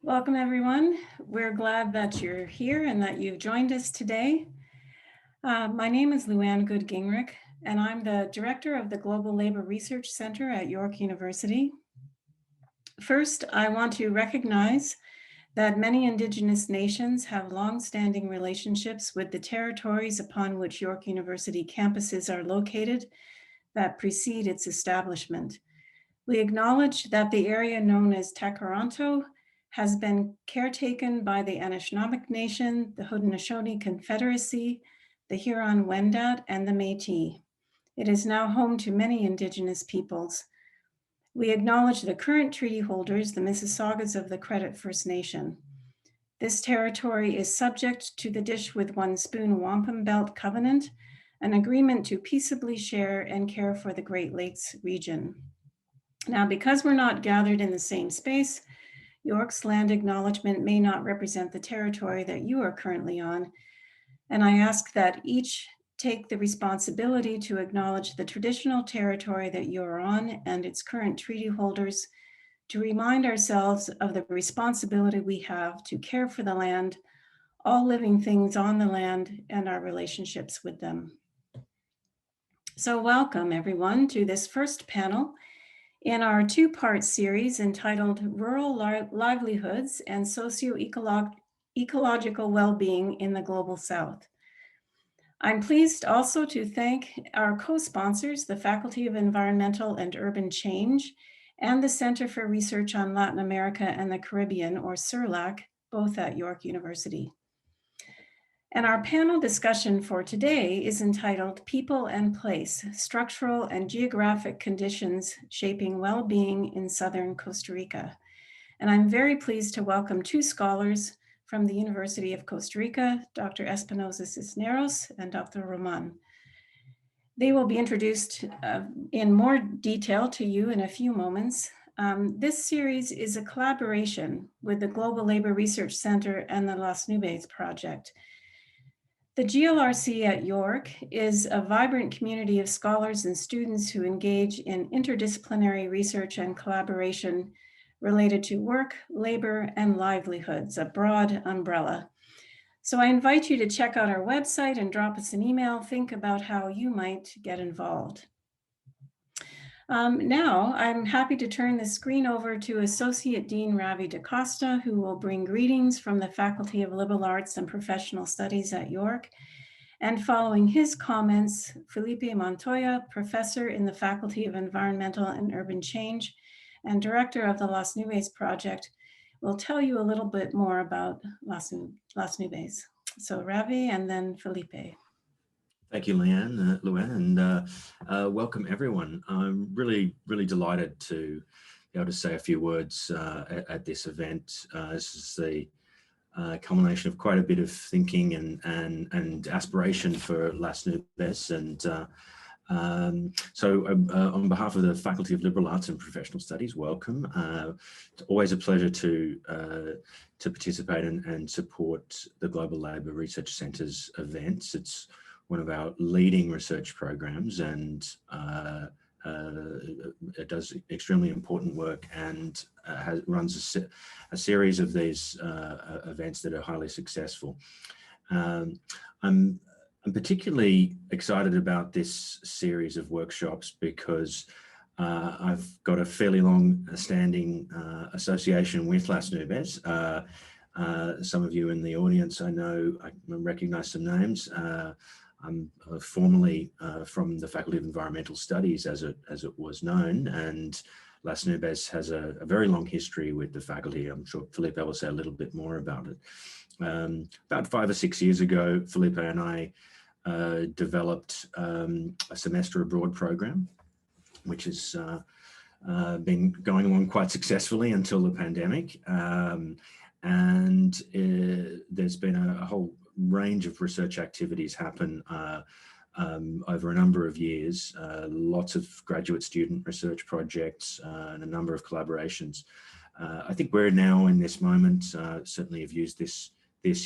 Welcome, everyone. We're glad that you're here and that you've joined us today. My name is Luann Good-Gingrich, and I'm the Director of the Global Labor Research Center at York University. First, I want to recognize that many Indigenous nations have long-standing relationships with the territories upon which York University campuses are located that precede its establishment. We acknowledge that the area known as Takaranto has been caretaken by the Anishinaabeg Nation, the Haudenosaunee Confederacy, the Huron-Wendat, and the Métis. It is now home to many Indigenous peoples. We acknowledge the current treaty holders, the Mississaugas of the Credit First Nation. This territory is subject to the Dish with One Spoon Wampum Belt Covenant, an agreement to peaceably share and care for the Great Lakes region. Now, because we're not gathered in the same space, York's land acknowledgement may not represent the territory that you are currently on, and I ask that each take the responsibility to acknowledge the traditional territory that you are on and its current treaty holders, to remind ourselves of the responsibility we have to care for the land, all living things on the land, and our relationships with them. So welcome, everyone, to this first panel in our two-part series entitled Rural Livelihoods and Socio-Ecological Wellbeing in the Global South. I'm pleased also to thank our co-sponsors, the Faculty of Environmental and Urban Change and the Center for Research on Latin America and the Caribbean, or CERLAC, both at York University. And our panel discussion for today is entitled People and Place, Structural and Geographic Conditions Shaping Well-Being in Southern Costa Rica. And I'm very pleased to welcome two scholars from the University of Costa Rica, Dr. Espinosa Cisneros and Dr. Roman. They will be introduced in more detail to you in a few moments. This series is a collaboration with the Global Labor Research Center and the Las Nubes Project. The GLRC at York is a vibrant community of scholars and students who engage in interdisciplinary research and collaboration related to work, labor, and livelihoods, a broad umbrella. So I invite you to check out our website and drop us an email. Think about how you might get involved. Now, I'm happy to turn the screen over to Associate Dean Ravi Costa, who will bring greetings from the Faculty of Liberal Arts and Professional Studies at York. And following his comments, Felipe Montoya, Professor in the Faculty of Environmental and Urban Change and Director of the Las Nubes Project, will tell you a little bit more about Las Nubes. So Ravi and then Felipe. Thank you, Luann, and welcome everyone. I'm really delighted to be able to say a few words at this event. This is the culmination of quite a bit of thinking and aspiration for Las Nubes, and so on behalf of the Faculty of Liberal Arts and Professional Studies, welcome. It's always a pleasure to participate and support the Global Labour Research Centre's events. It's one of our leading research programs, and it does extremely important work and runs a series of these events that are highly successful. I'm particularly excited about this series of workshops because I've got a fairly long-standing association with Las Nubes. Some of you in the audience, I know, I recognize some names. I'm formerly from the Faculty of Environmental Studies, as it was known, and Las Nubes has a very long history with the faculty. I'm sure Felipe will say a little bit more about it. About 5 or 6 years ago, Felipe and I developed a semester abroad program, which has been going along quite successfully until the pandemic. And there's been a whole range of research activities happen over a number of years, lots of graduate student research projects and a number of collaborations. I think we're now in this moment, certainly have used this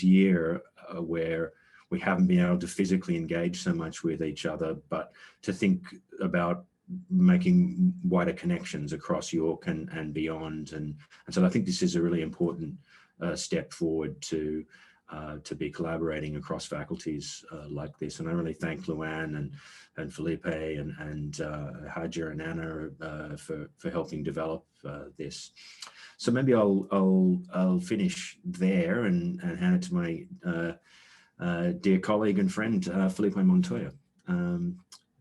year where we haven't been able to physically engage so much with each other, but to think about making wider connections across York and beyond. And so I think this is a really important step forward to be collaborating across faculties like this. And I really thank Luann and Felipe and Hajar and Anna for helping develop this. So maybe I'll finish there and hand it to my dear colleague and friend, Felipe Montoya.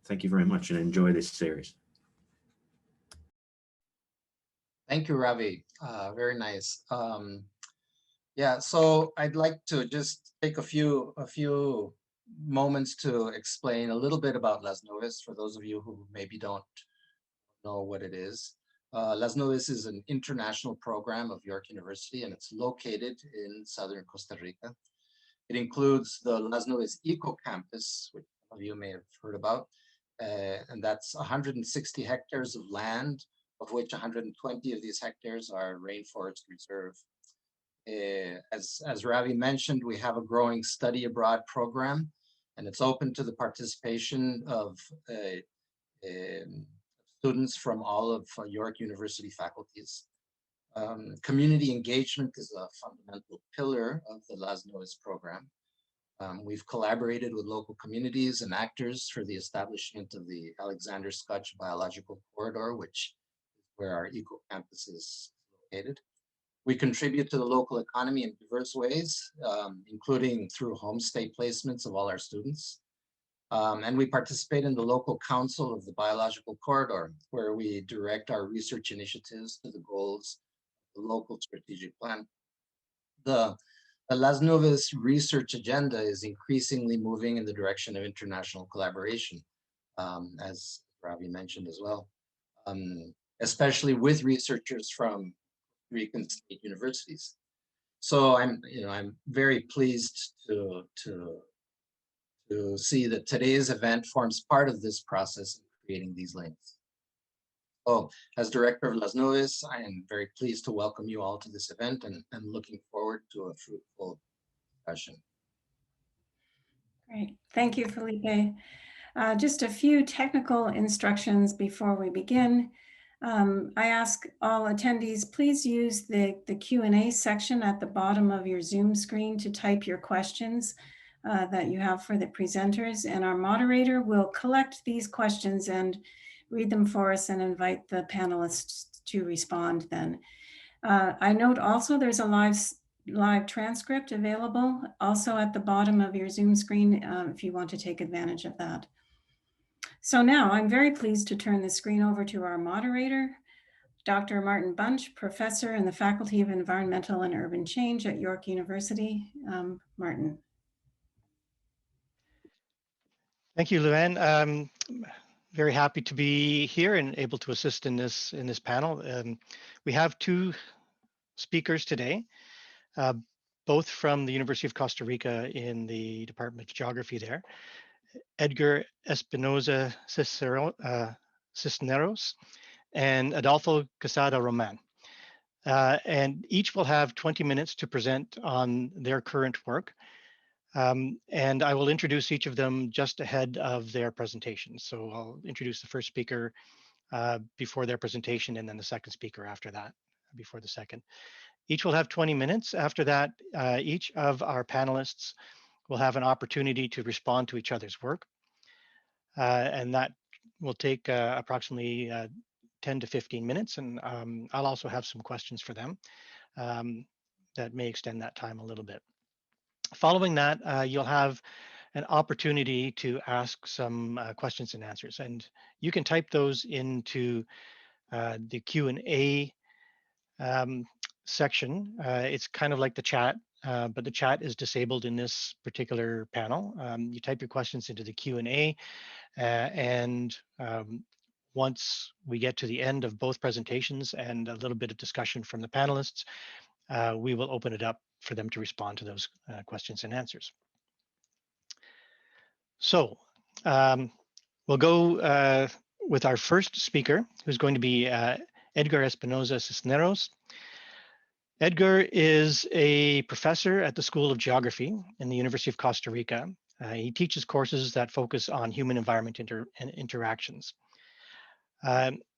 Thank you very much and enjoy this series. Thank you, Ravi. Very nice. Yeah, so I'd like to just take a few moments to explain a little bit about Las Nubes for those of you who maybe don't know what it is. Las Nubes is an international program of York University, and it's located in southern Costa Rica. It includes the Las Nubes Eco Campus, which some of you may have heard about, and that's 160 hectares of land, of which 120 of these hectares are rainforest reserve. As Ravi mentioned, we have a growing study abroad program, and it's open to the participation of students from all of York University faculties. Community engagement is a fundamental pillar of the Las Nubes program. We've collaborated with local communities and actors for the establishment of the Alexander Scotch Biological Corridor, which is where our eco campus is located. We contribute to the local economy in diverse ways, including through homestay placements of all our students. And we participate in the local council of the Biological Corridor, where we direct our research initiatives to the goals of the local strategic plan. The Las Nubes research agenda is increasingly moving in the direction of international collaboration, as Ravi mentioned as well, especially with researchers from Rican state universities. So I'm very pleased to see that today's event forms part of this process of creating these links. So as director of Las Nubes, I am very pleased to welcome you all to this event and looking forward to a fruitful discussion. Great. Thank you, Felipe. Just a few technical instructions before we begin. I ask all attendees, please use the Q&A section at the bottom of your Zoom screen to type your questions that you have for the presenters, and our moderator will collect these questions and read them for us and invite the panelists to respond then. I note also there's a live transcript available also at the bottom of your Zoom screen if you want to take advantage of that. So now I'm very pleased to turn the screen over to our moderator, Dr. Martin Bunch, professor in the Faculty of Environmental and Urban Change at York University. Martin. Thank you, Luann. Very happy to be here and able to assist in this panel. We have two speakers today, both from the University of Costa Rica in the Department of Geography there. Edgar Espinoza Cisneros and Adolfo Quesada Roman. And each will have 20 minutes to present on their current work. And I will introduce each of them just ahead of their presentation. So I'll introduce the first speaker before their presentation, and then the second speaker after that, before the second. Each will have 20 minutes. After that, each of our panelists will have an opportunity to respond to each other's work. And that will take approximately 10 to 15 minutes. And I'll also have some questions for them that may extend that time a little bit. Following that, you'll have an opportunity to ask some questions and answers. And you can type those into the Q&A section. It's kind of like the chat, but the chat is disabled in this particular panel. You type your questions into the Q&A, and once we get to the end of both presentations and a little bit of discussion from the panelists, we will open it up for them to respond to those questions and answers. So we'll go with our first speaker, who's going to be Edgar Espinoza Cisneros. Edgar is a professor at the School of Geography in the University of Costa Rica. He teaches courses that focus on human-environment interactions.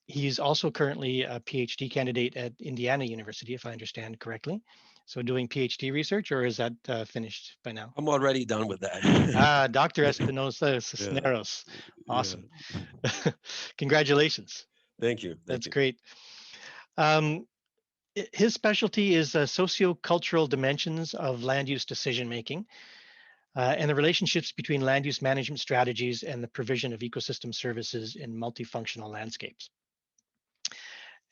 He's also currently a PhD candidate at Indiana University, if I understand correctly. So doing PhD research, or is that finished by now? I'm already done with that. Dr. Espinosa Yeah, Cisneros. yeah. Awesome. Congratulations. Thank you. Thank That's you. great. His specialty is socio-cultural dimensions of land use decision making and the relationships between land use management strategies and the provision of ecosystem services in multifunctional landscapes.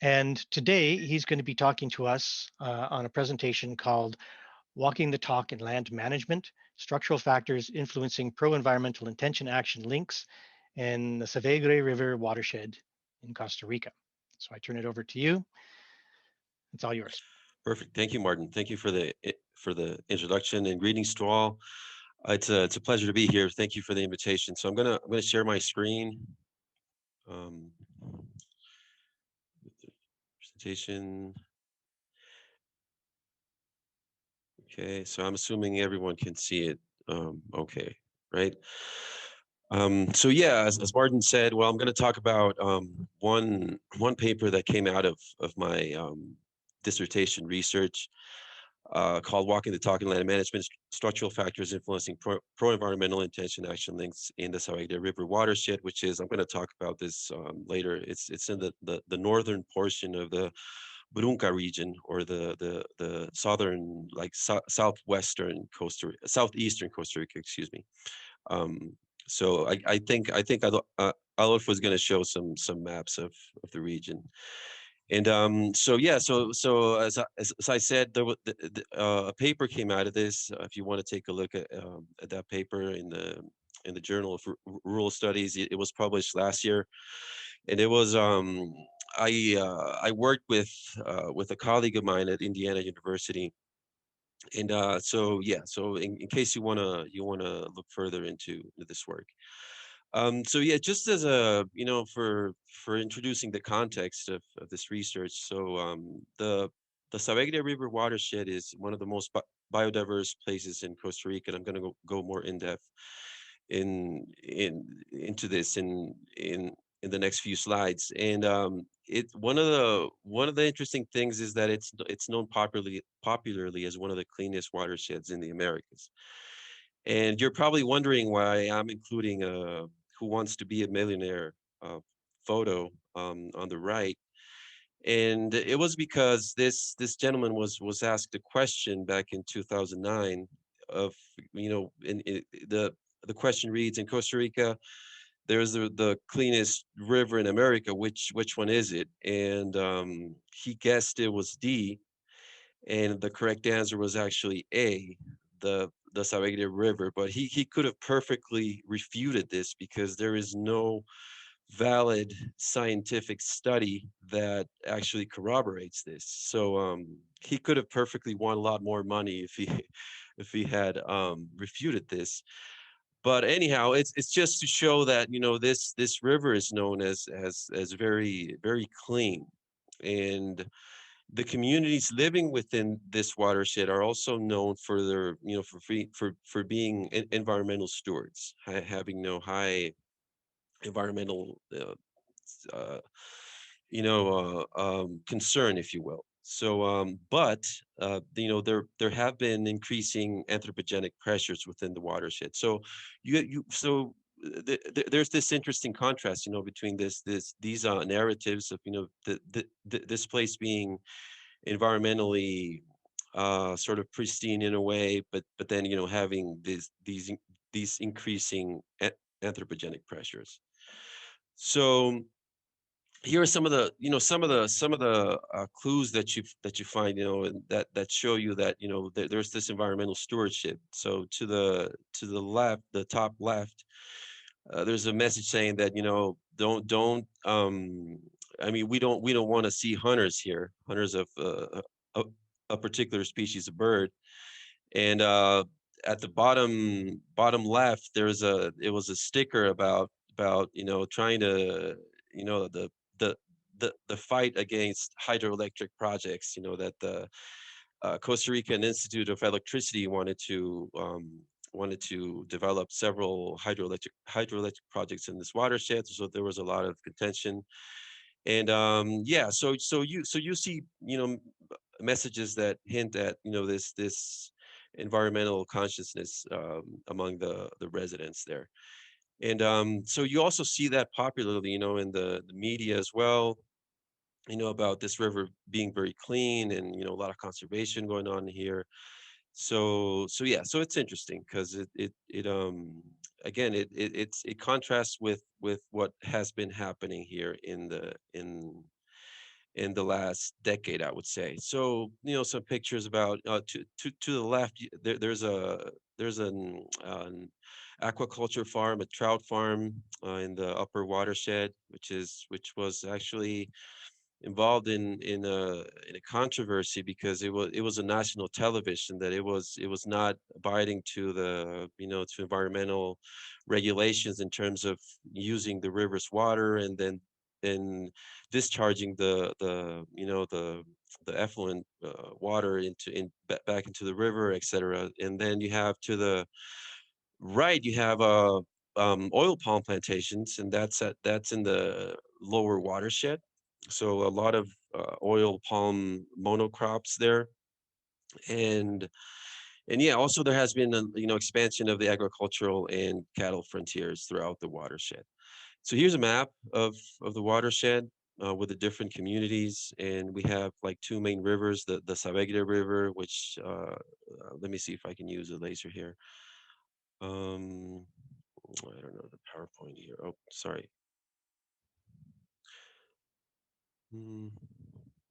And today he's going to be talking to us on a presentation called Walking the Talk in Land Management, Structural Factors Influencing Pro-Environmental Intention Action Links in the Savegre River Watershed in Costa Rica. So I turn it over to you. It's all yours. Perfect. Thank you, Martin. Thank you for the introduction, and greetings to all. It's a pleasure to be here. Thank you for the invitation. So I'm gonna share my screen. Presentation. Okay, so I'm assuming everyone can see it. Okay, right. So yeah, as Martin said, well, I'm going to talk about one paper that came out of my dissertation research called "Walking the Talk in Land Management: Structural Factors Influencing Pro-Environmental Intention Action Links in the Savegre River Watershed," which is, I'm going to talk about this later. It's in the northern portion of the Bronco region, or the southern, like southeastern Costa Rica, excuse me. So I think Adolf was going to show some maps of the region. And so yeah, so as I said, there was a paper came out of this. If you want to take a look at that paper in the Journal of Rural Studies, it was published last year, and it was I worked with a colleague of mine at Indiana University, and so yeah, so in case you wanna look further into this work. So yeah, just as a, for introducing the context of this research. So the Savegre River watershed is one of the most biodiverse places in Costa Rica, and I'm going to go more in depth into this in the next few slides. And one of the interesting things is that it's known popularly as one of the cleanest watersheds in the Americas. And you're probably wondering why I'm including a "Who Wants to Be a Millionaire" photo on the right. And it was because this gentleman was asked a question back in 2009 of, the question reads, in Costa Rica, there's the cleanest river in America. Which one is it? And he guessed it was D, and the correct answer was actually A, the Savegre River. But he could have perfectly refuted this, because there is no valid scientific study that actually corroborates this. So he could have perfectly won a lot more money if he had refuted this. But anyhow, it's just to show that, this river is known as very, very clean. And the communities living within this watershed are also known for their, for being environmental stewards, having no high environmental uh, concern, if you will. So but there have been increasing anthropogenic pressures within the watershed. So there's this interesting contrast, between these narratives of, this place being environmentally sort of pristine in a way, but then, having these increasing anthropogenic pressures. So here are some of the, clues that you find, and that show you that, there's this environmental stewardship. So to the left, the top left, there's a message saying that, don't we don't want to see hunters of a particular species of bird. And at the bottom left, it was a sticker about trying to, the fight against hydroelectric projects, that the Costa Rican Institute of Electricity wanted to wanted to develop several hydroelectric projects in this watershed. So there was a lot of contention. And yeah, so you see, messages that hint at, this environmental consciousness among the residents there. And so you also see that popularly, in the media as well, about this river being very clean, and, a lot of conservation going on here. So yeah, so it's interesting because again, it contrasts with what has been happening here in the last decade, I would say. So, some pictures about to the left, there's an aquaculture farm, a trout farm in the upper watershed, which was actually involved in a controversy because it was a national television that it was not abiding to the to environmental regulations in terms of using the river's water, and then discharging the effluent water back into the river, etc. And then you have to the right, you have oil palm plantations, and that's in the lower watershed. So a lot of oil palm monocrops there, and yeah, also there has been a expansion of the agricultural and cattle frontiers throughout the watershed. So here's a map of the watershed with the different communities, and we have like two main rivers, the Savegre River, which let me see if I can use a laser here. I don't know the PowerPoint here. Oh, sorry. Hmm.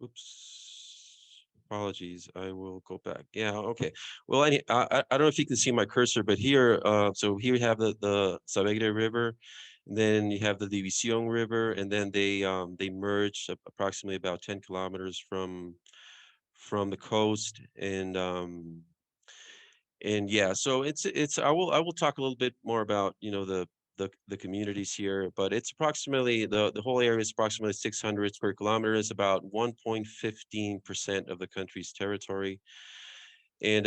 Oops. Apologies. I will go back. Yeah. Okay. Well, I don't know if you can see my cursor, but here, so here we have the Savegre River, and then you have the División River, and then they merge approximately about 10 kilometers from the coast, and yeah, so it's I will talk a little bit more about the communities here, but it's approximately the whole area is approximately 600 square kilometers, about 1.15% of the country's territory. And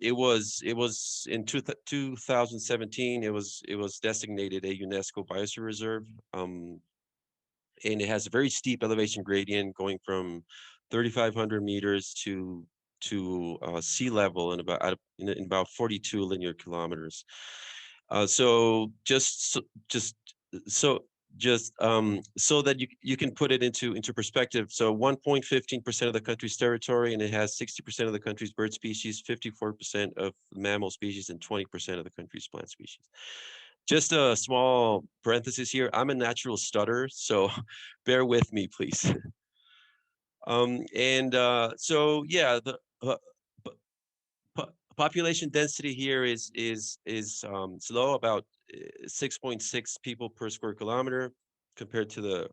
it was in 2017 it was designated a UNESCO biosphere reserve, and it has a very steep elevation gradient going from 3,500 meters to sea level in about 42 linear kilometers. So so so that you can put it into perspective. So 1.15% of the country's territory, and it has 60% of the country's bird species, 54% of mammal species, and 20% of the country's plant species. Just a small parenthesis here. I'm a natural stutterer, so bear with me, please. And so yeah, the population density here is slow, about 6.6 people per square kilometer, compared to the.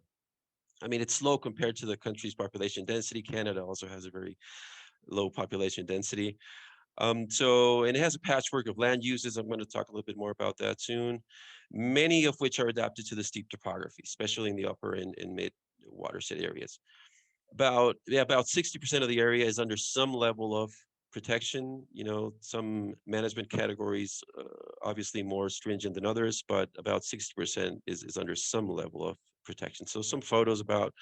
I mean, it's low compared to the country's population density. Canada also has a very low population density. So, and it has a patchwork of land uses. I'm going to talk a little bit more about that soon, many of which are adapted to the steep topography, especially in the upper and mid watershed areas. About 60% of the area is under some level of protection. Some management categories, obviously more stringent than others, but about 60% is under some level of protection. So some photos about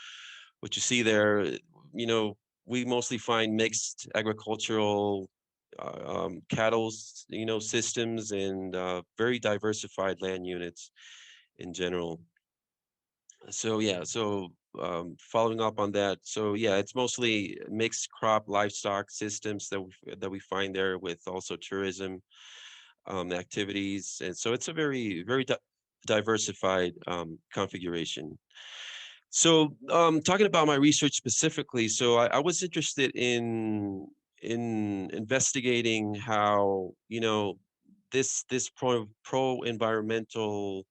what you see there, we mostly find mixed agricultural cattle, systems, and very diversified land units in general. So yeah, so following up on that, so yeah, it's mostly mixed crop livestock systems that we find there, with also tourism activities, and so it's a very diversified configuration. So talking about my research specifically, so I was interested in investigating how this pro environmental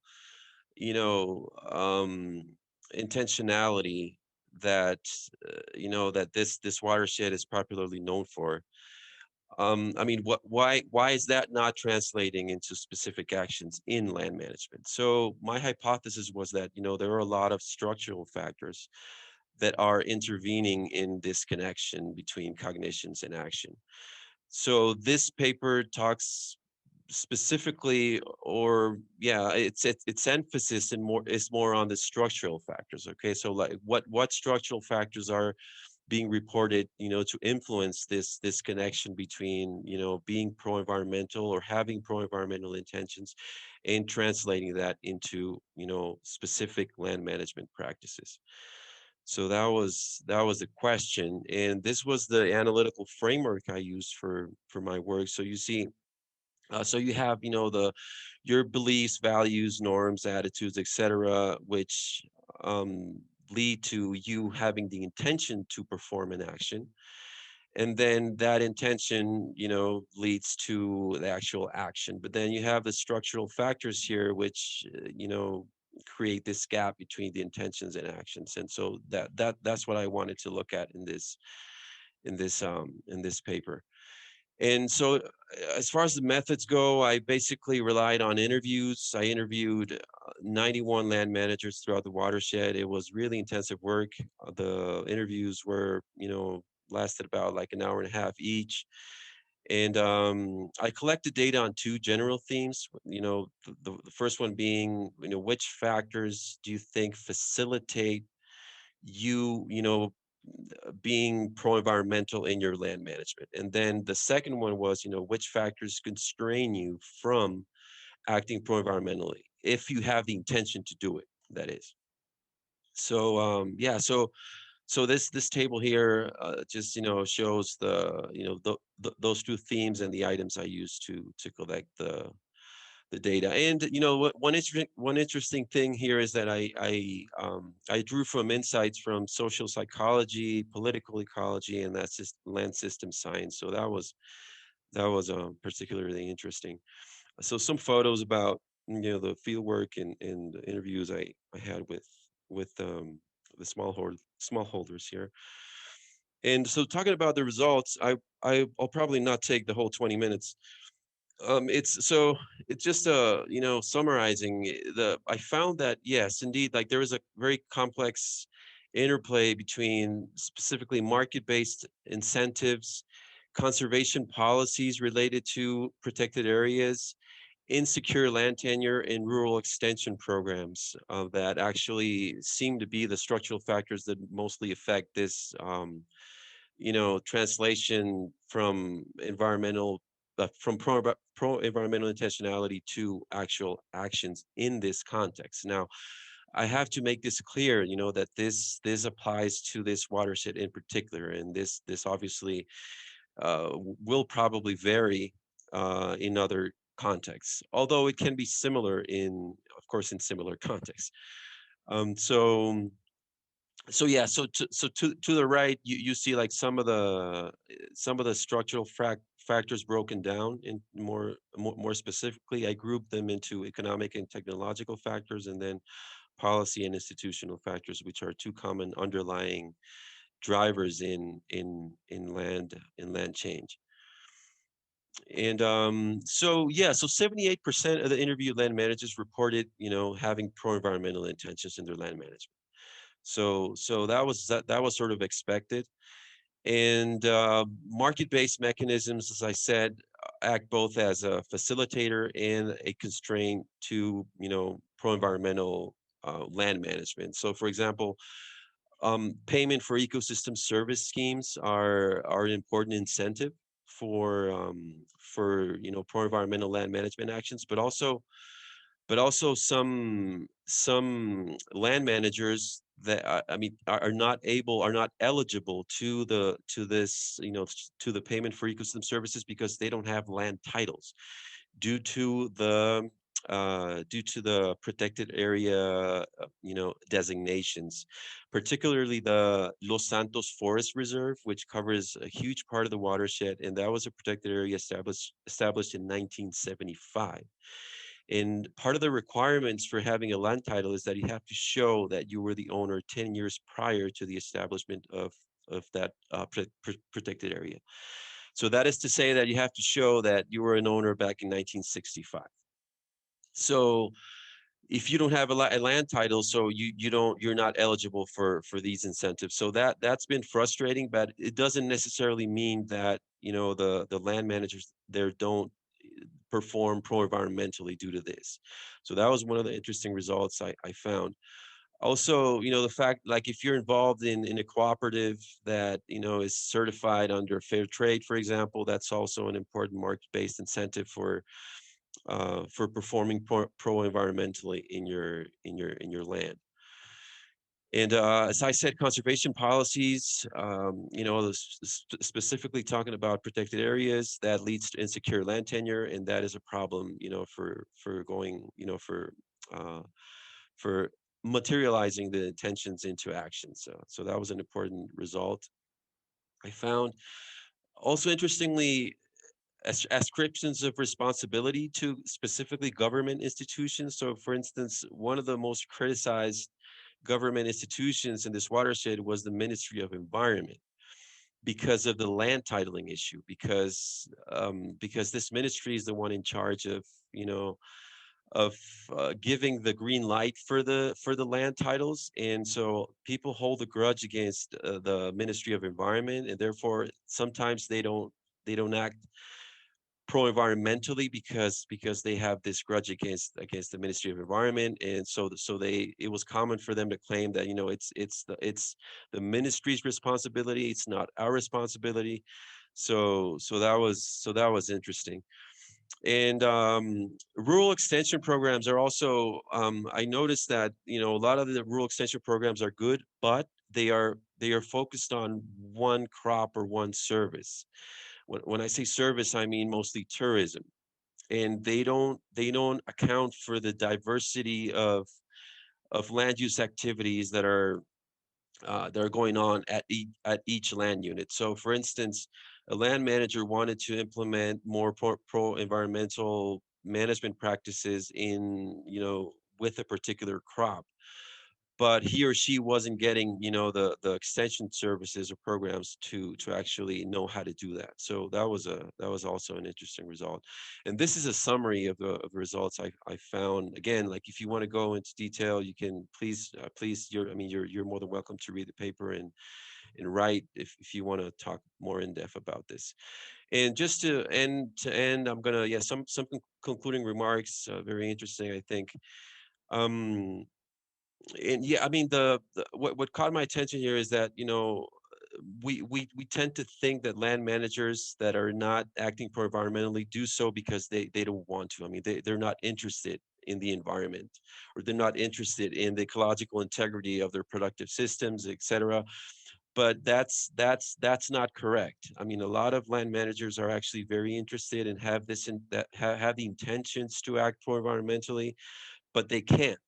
intentionality that that this watershed is popularly known for. I mean, why is that not translating into specific actions in land management? So my hypothesis was that there are a lot of structural factors that are intervening in this connection between cognitions and action. So this paper talks specifically, or yeah, its emphasis is more on the structural factors. Okay, so like what structural factors are being reported, to influence this connection between, being pro-environmental or having pro-environmental intentions, and translating that into, specific land management practices. So that was the question, and this was the analytical framework I used for my work. So you see, so you have, your beliefs, values, norms, attitudes, etc., which um, lead to you having the intention to perform an action, and then that intention, leads to the actual action. But then you have the structural factors here, which create this gap between the intentions and actions. And so that's what I wanted to look at in this paper. And so, as far as the methods go, I basically relied on interviews. I interviewed 91 land managers throughout the watershed. It was really intensive work. The interviews were, lasted about like an hour and a half each. And I collected data on two general themes. The first one being, which factors do you think facilitate being pro-environmental in your land management? And then the second one was, which factors constrain you from acting pro-environmentally, if you have the intention to do it, that is. So yeah, so this table here just shows those two themes and the items I used to collect the data. And one interesting thing here is that I drew from insights from social psychology, political ecology, and that's just land system science. So that was particularly interesting. So some photos about the field work and the interviews I had with the smallholders here. And so talking about the results, I'll probably not take the whole 20 minutes. It's just summarizing I found that, yes, indeed, like there was a very complex interplay between specifically market-based incentives, conservation policies related to protected areas, insecure land tenure, and rural extension programs that actually seem to be the structural factors that mostly affect this translation from pro environmental intentionality to actual actions in this context. Now, I have to make this clear, that this applies to this watershed in particular, and this obviously will probably vary in other contexts, although it can be similar of course, in similar contexts. So yeah, to the right, you see like some of the structural factors broken down in more specifically. I grouped them into economic and technological factors, and then policy and institutional factors, which are two common underlying drivers in land change. And so yeah, so 78% of the interviewed land managers reported, having pro-environmental intentions in their land management. So that was sort of expected. And market-based mechanisms, as I said, act both as a facilitator and a constraint to pro-environmental land management. So, for example, payment for ecosystem service schemes are an important incentive for pro-environmental land management actions, but also some land managers that are not eligible to this to the payment for ecosystem services because they don't have land titles due to the protected area designations, particularly the Los Santos Forest Reserve, which covers a huge part of the watershed, and that was a protected area established in 1975. And part of the requirements for having a land title is that you have to show that you were the owner 10 years prior to the establishment of that protected area. So that is to say that you have to show that you were an owner back in 1965. So if you don't have a land title, so you're not eligible for these incentives. So that's been frustrating, but it doesn't necessarily mean that the land managers there don't perform pro-environmentally due to this. So that was one of the interesting results I found. Also, the fact, like, if you're involved in a cooperative that, is certified under fair trade, for example, that's also an important market-based incentive for performing pro-environmentally in your land. And as I said, conservation policies, specifically talking about protected areas, that leads to insecure land tenure, and that is a problem, for going, for materializing the intentions into action. So that was an important result I found. Also, interestingly, ascriptions of responsibility to specifically government institutions. So, for instance, one of the most criticized government institutions in this watershed was the Ministry of Environment, because of the land titling issue, because this ministry is the one in charge of giving the green light for the land titles, and so people hold a grudge against the Ministry of Environment, and therefore sometimes they don't act pro-environmentally because they have this grudge against the Ministry of Environment. And so it was common for them to claim that it's the ministry's responsibility, it's not our responsibility. So that was interesting. And rural extension programs are also, I noticed that a lot of the rural extension programs are good, but they are focused on one crop or one service. When I say service, I mean mostly tourism, and they don't account for the diversity of land use activities that are going on at each land unit. So, for instance, a land manager wanted to implement more pro-environmental management practices in with a particular crop, but he or she wasn't getting the extension services or programs to actually know how to do that. So that was also an interesting result. And this is a summary of the results I found. Again, like, if you want to go into detail, you can please you're more than welcome to read the paper and write if you want to talk more in depth about this. And just to end, I'm gonna some concluding remarks. Very interesting, I think. And yeah, I mean, what caught my attention here is that we tend to think that land managers that are not acting pro-environmentally do so because they don't want to. I mean, they're not interested in the environment, or they're not interested in the ecological integrity of their productive systems, etc. But that's not correct. I mean, a lot of land managers are actually very interested and have have the intentions to act pro-environmentally, but they can't.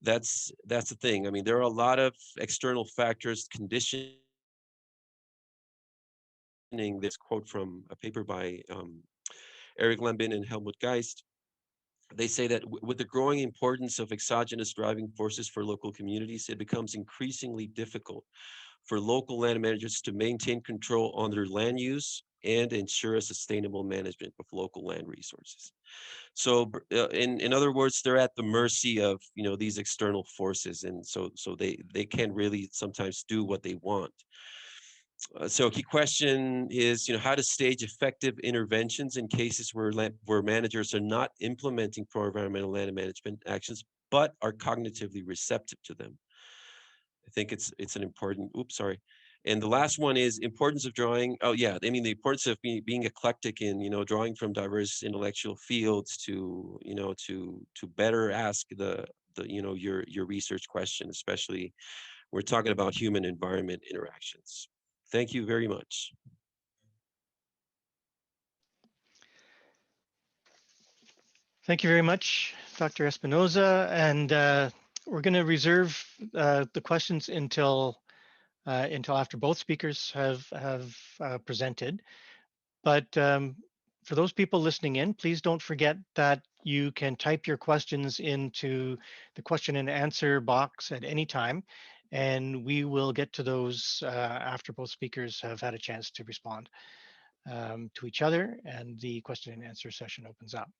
That's the thing. I mean, there are a lot of external factors conditioning this. Quote from a paper by Eric Lambin and Helmut Geist. They say that with the growing importance of exogenous driving forces for local communities, it becomes increasingly difficult for local land managers to maintain control on their land use and ensure a sustainable management of local land resources. So in other words, they're at the mercy of these external forces, and so they can't really sometimes do what they want. So a key question is, how to stage effective interventions in cases where managers are not implementing pro-environmental land management actions, but are cognitively receptive to them. I think it's an important. Oops, sorry. And the last one is importance of drawing. Oh yeah, I mean, the importance of being eclectic in drawing from diverse intellectual fields to to better ask your research question, especially we're talking about human environment interactions. Thank you very much. Thank you very much, Dr. Espinoza. And we're going to reserve the questions until after both speakers have presented. But for those people listening in, please don't forget that you can type your questions into the question and answer box at any time, and we will get to those after both speakers have had a chance to respond to each other, and the question and answer session opens up.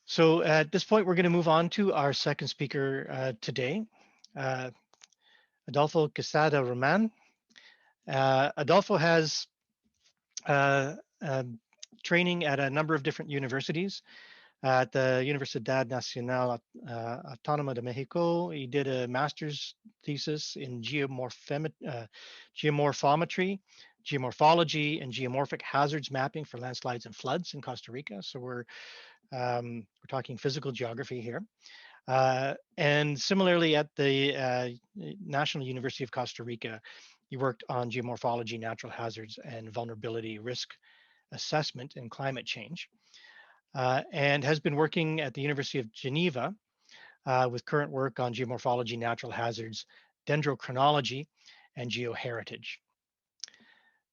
So at this point, we're going to move on to our second speaker today, Adolfo Quesada Roman. Adolfo has training at a number of different universities. At the Universidad Nacional Autónoma de Mexico, he did a master's thesis in geomorphometry, geomorphology, and geomorphic hazards mapping for landslides and floods in Costa Rica. So we're talking physical geography here. And similarly, at the National University of Costa Rica, he worked on geomorphology, natural hazards, and vulnerability risk assessment and climate change. And has been working at the University of Geneva with current work on geomorphology, natural hazards, dendrochronology, and geoheritage.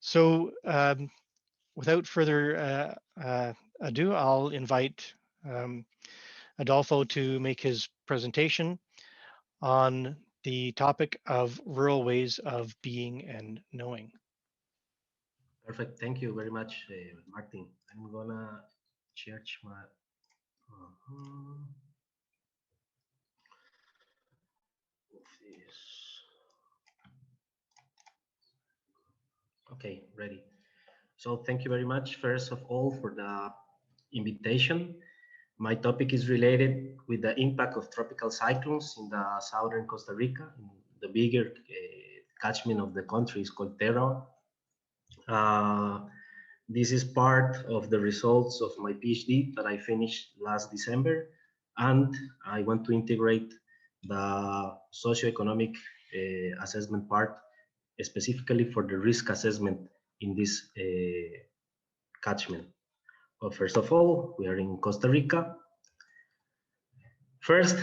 So without further ado, I'll invite Adolfo to make his presentation on the topic of rural ways of being and knowing. Perfect. Thank you very much, Martin. I'm gonna search my. Okay, ready. So thank you very much, first of all, for the invitation. My topic is related with the impact of tropical cyclones in the southern Costa Rica. The bigger catchment of the country is called Terra. This is part of the results of my PhD that I finished last December, and I want to integrate the socioeconomic assessment part, specifically for the risk assessment in this catchment. Well, first of all, we are in Costa Rica. First,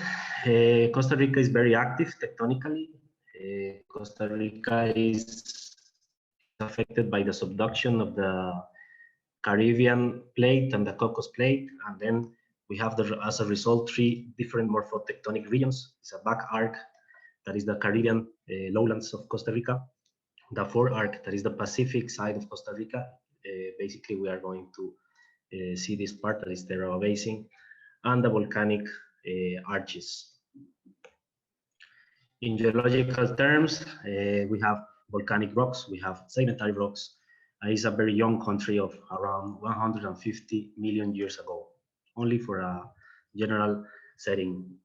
Costa Rica is very active tectonically. Costa Rica is affected by the subduction of the Caribbean plate and the Cocos plate, and then we have, as a result, 3 different morphotectonic regions. It's a back arc, that is the Caribbean lowlands of Costa Rica. The fore arc, that is the Pacific side of Costa Rica. Basically, we are going to see this part, that is Terra Basin, and the volcanic arches. In geological terms, we have volcanic rocks, we have sedimentary rocks. It's a very young country of around 150 million years ago, only for a general setting.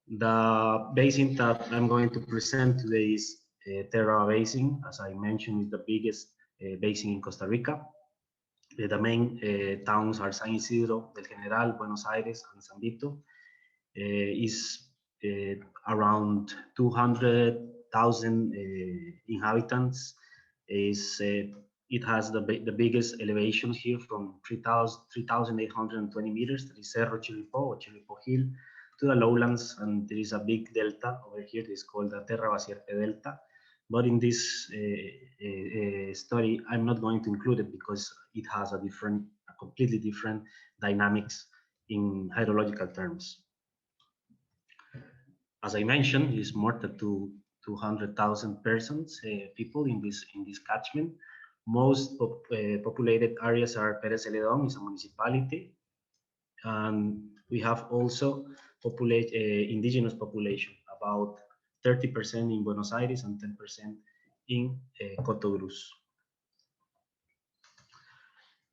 The basin that I'm going to present today is Terra Basin. As I mentioned, is the biggest basin in Costa Rica. The main towns are San Isidro del General, Buenos Aires, and San Vito. Is around 200,000 inhabitants. It has the biggest elevation here from 3,820 meters. That is Cerro Chiripo Hill, to the lowlands, and there is a big delta over here. It's called the Terra Basierpe Delta. But in this study, I'm not going to include it because it has a completely different dynamics in hydrological terms. As I mentioned, it's more than 200,000 persons, people in this catchment. Most populated areas are Pérez Celedón, is a municipality, and we have also indigenous population, about 30% in Buenos Aires and 10% in Cotogruz.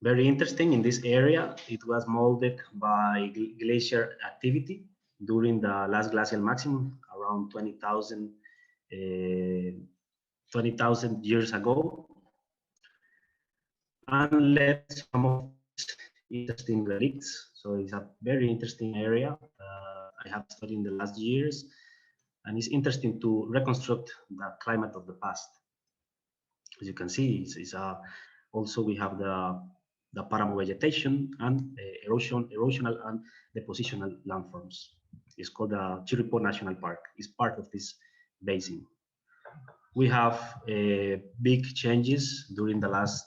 Very interesting in this area, it was molded by glacier activity during the last glacial maximum, around 20,000 years ago, and left some of these interesting relics. So it's a very interesting area I have studied in the last years, and it's interesting to reconstruct the climate of the past. As you can see, also we have the paramo vegetation and erosional and depositional landforms. It's called the Chiropod National Park. It's part of this basin. We have big changes during the last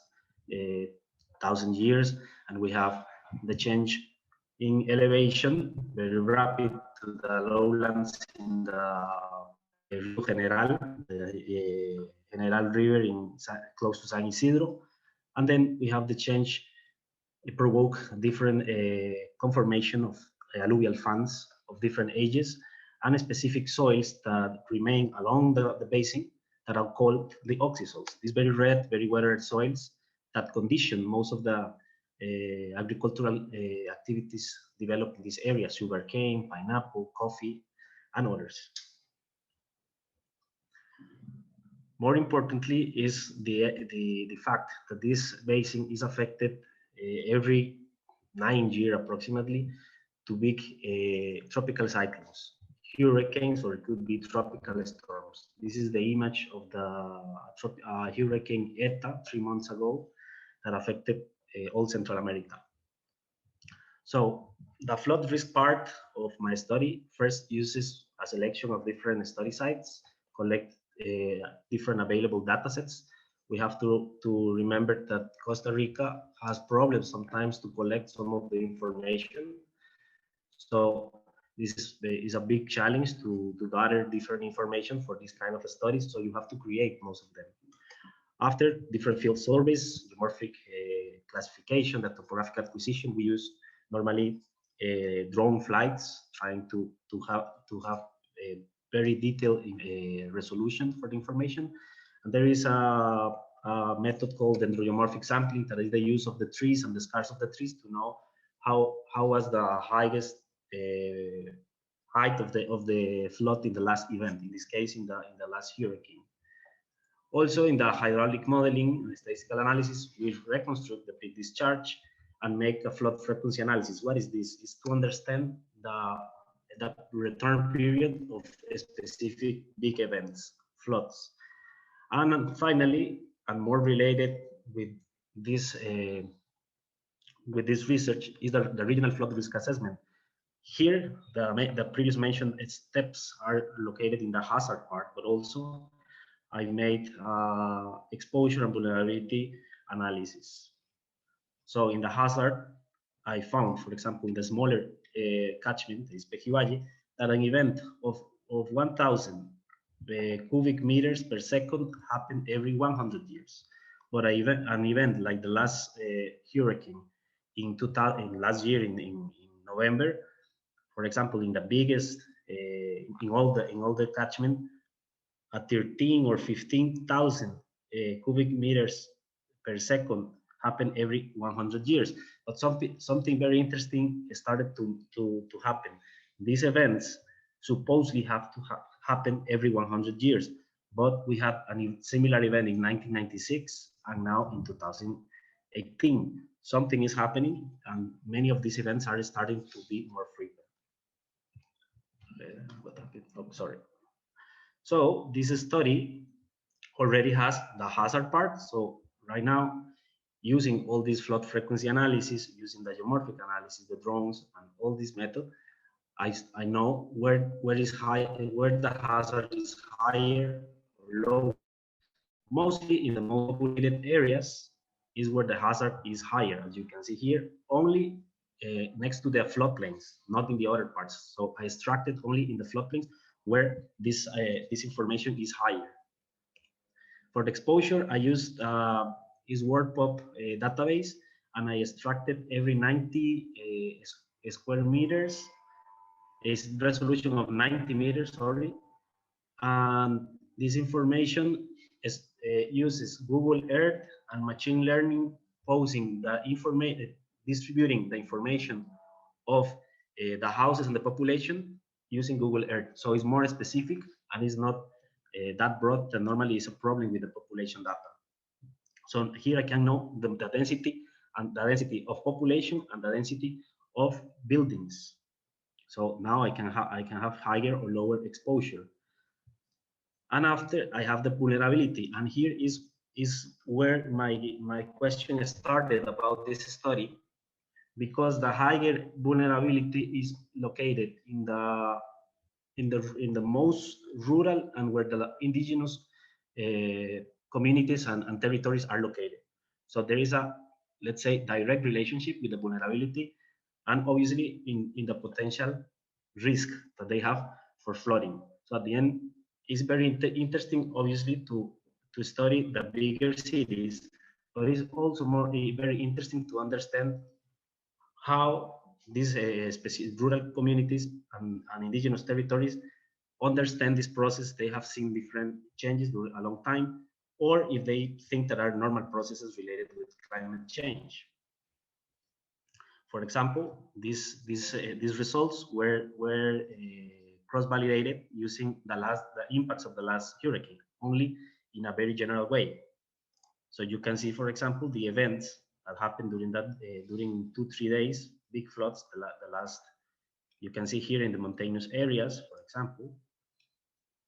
1,000 years, and we have the change in elevation, very rapid, to the lowlands in the Rio General, the General River close to San Isidro, and then we have the change. It provoke different conformation of alluvial fans of different ages and specific soils that remain along the basin that are called the oxysoils. These very red, very weathered soils that condition most of the agricultural activities developed in this area: sugarcane, pineapple, coffee, and others. More importantly is the fact that this basin is affected every 9 years approximately to big tropical cyclones, hurricanes, or it could be tropical storms. This is the image of the Hurricane Eta 3 months ago that affected all Central America. So the flood risk part of my study first uses a selection of different study sites, collect different available data sets. We have to remember that Costa Rica has problems sometimes to collect some of the information. So this is a big challenge to gather different information for this kind of studies. So you have to create most of them. After different field surveys, geomorphic classification, the topographic acquisition, we use normally drone flights, trying to have a very detailed resolution for the information. And there is a method called Dendriomorphic Sampling, that is the use of the trees and the scars of the trees to know how was the highest height of the flood in the last event, in this case in the last hurricane. Also, in the hydraulic modeling and statistical analysis, we reconstruct the peak discharge and make a flood frequency analysis. What is this? It's to understand the return period of specific big events, floods. And finally, and more related with this research, is the regional flood risk assessment. Here, the previous mentioned steps are located in the hazard part, but also I made exposure and vulnerability analysis. So in the hazard, I found, for example, in the smaller catchment, the Espejo Valle, that an event of 1,000 cubic meters per second happened every 100 years. But an event like the last hurricane in last year in November, for example, in the biggest, in all the catchment, 13 or 15,000 cubic meters per second happen every 100 years. But something very interesting started to happen. These events supposedly have to happen every 100 years, but we had a similar event in 1996 and now in 2018. Something is happening, and many of these events are starting to be more frequent. What happened? Oh, sorry. So this study already has the hazard part. So right now, using all this flood frequency analysis, using the geomorphic analysis, the drones, and all this method, I know where the hazard is higher or low. Mostly in the most populated areas is where the hazard is higher, as you can see here, only next to the floodplains, not in the other parts. So I extracted only in the floodplains where this information is higher. For the exposure, I used is WordPop database, and I extracted every 90 square meters, is resolution of 90 meters, sorry. And this information uses Google Earth and machine learning, posing the information, distributing the information of the houses and the population using Google Earth. So it's more specific and it's not that broad that normally is a problem with the population data. So here I can know the density and the density of population and the density of buildings. So now I can have higher or lower exposure. And after I have the vulnerability, and here is where my question started about this study, because the higher vulnerability is located in the most rural and where the indigenous communities and territories are located. So there is a, let's say, direct relationship with the vulnerability, and obviously in the potential risk that they have for flooding. So at the end, it's very interesting, obviously, to study the bigger cities, but it's also very interesting to understand how these rural communities and indigenous territories understand this process. They have seen different changes during a long time, or if they think there are normal processes related with climate change. For example, these results were cross-validated using the impacts of the last hurricane, only in a very general way. So you can see, for example, the events that happened during that during 2-3 days, big floods. The last, you can see here in the mountainous areas, for example.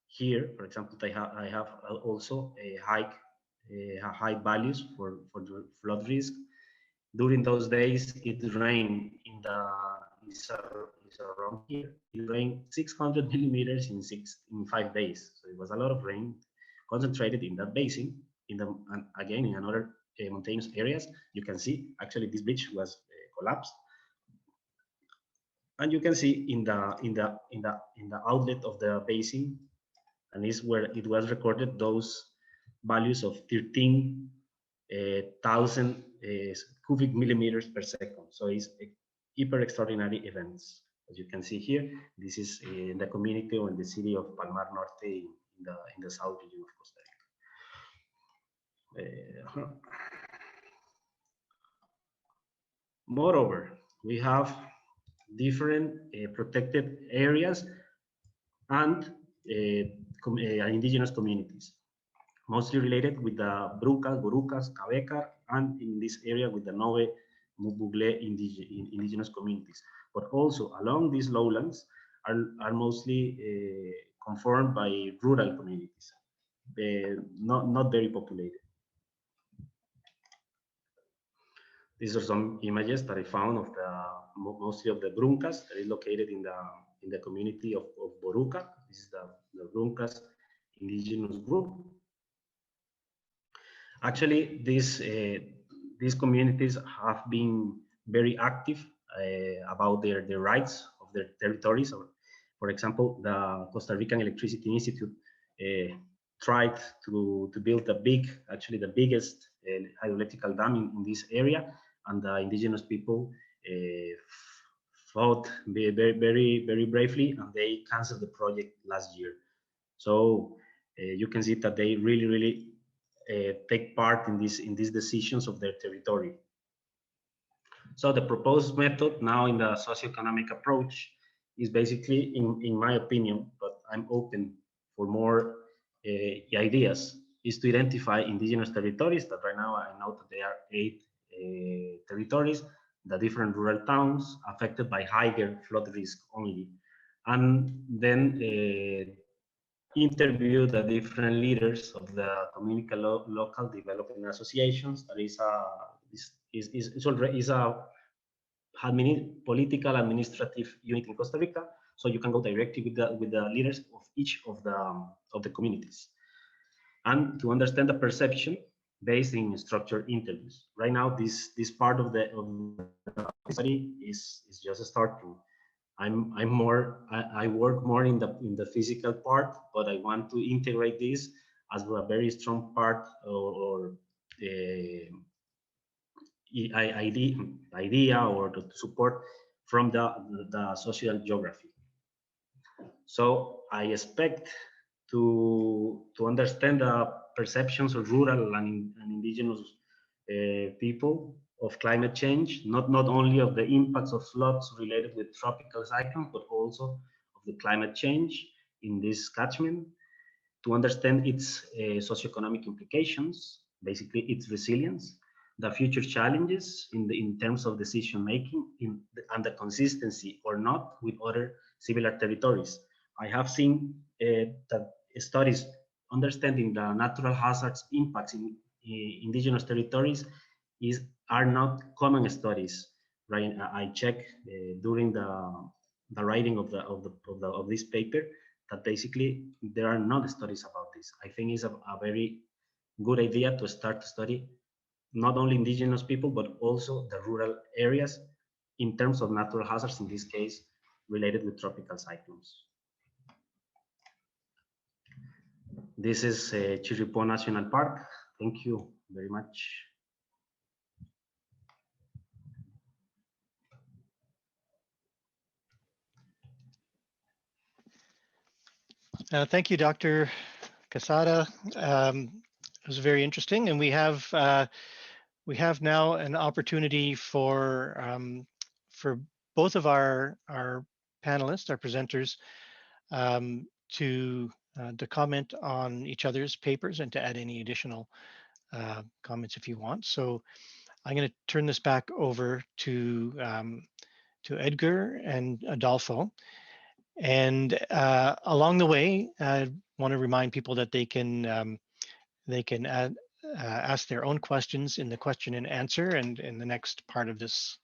Here, for example, I have also a high values for the flood risk. During those days, it rained in the is around here. It rained 600 millimeters in 5 days. So it was a lot of rain concentrated in that basin. And again, in another mountainous areas, you can see actually this bridge was collapsed. And you can see in the outlet of the basin, and is where it was recorded those values of 13,000 cubic millimeters per second. So it's hyper extraordinary events. As you can see here, this is in the community or in the city of Palmar Norte in the south region of Costa Rica. Moreover, we have different protected areas and indigenous communities, mostly related with the Brucas, Borucas, Cabecar, and in this area with the Nove Mubugle indigenous communities. But also along these lowlands are mostly conformed by rural communities, not very populated. These are some images that I found of mostly of the Bruncas that is located in the community of Boruca. This is the Bruncas indigenous group. Actually, these communities have been very active about their rights of their territories. For example, the Costa Rican Electricity Institute tried to build actually the biggest hydroelectric dam in this area, and the indigenous people fought very bravely, and they canceled the project last year. So you can see that they really take part in these decisions of their territory. So the proposed method now in the socioeconomic approach is basically, in my opinion, but I'm open for more ideas, is to identify indigenous territories that right now I know that there are 8 territories, the different rural towns affected by higher flood risk only, and then interview the different leaders of the local development associations. That is a political administrative unit in Costa Rica, so you can go directly with the leaders of each of the communities, and to understand the perception based in structured interviews. Right now, this part of the study is just starting. I work more in the physical part, but I want to integrate this as a very strong part or idea or to support from the social geography. So I expect to understand the perceptions of rural and indigenous people of climate change, not only of the impacts of floods related with tropical cyclones, but also of the climate change in this catchment, to understand its socioeconomic implications, basically its resilience, the future challenges in terms of decision making, and the consistency or not with other similar territories. I have seen that studies understanding the natural hazards impacts in indigenous territories are not common studies. Right? I checked during the writing of this paper that basically there are not studies about this. I think it's a very good idea to start to study not only indigenous people, but also the rural areas in terms of natural hazards, in this case, related with tropical cyclones. This is Chiropod National Park. Thank you very much. Thank you, Dr. Casada. It was very interesting, and we have now an opportunity for for both of our panelists, our presenters, to comment on each other's papers and to add any additional comments if you want. So I'm going to turn this back over to Edgar and Adolfo. And along the way, I want to remind people that they can ask their own questions in the question and answer. And in the next part of this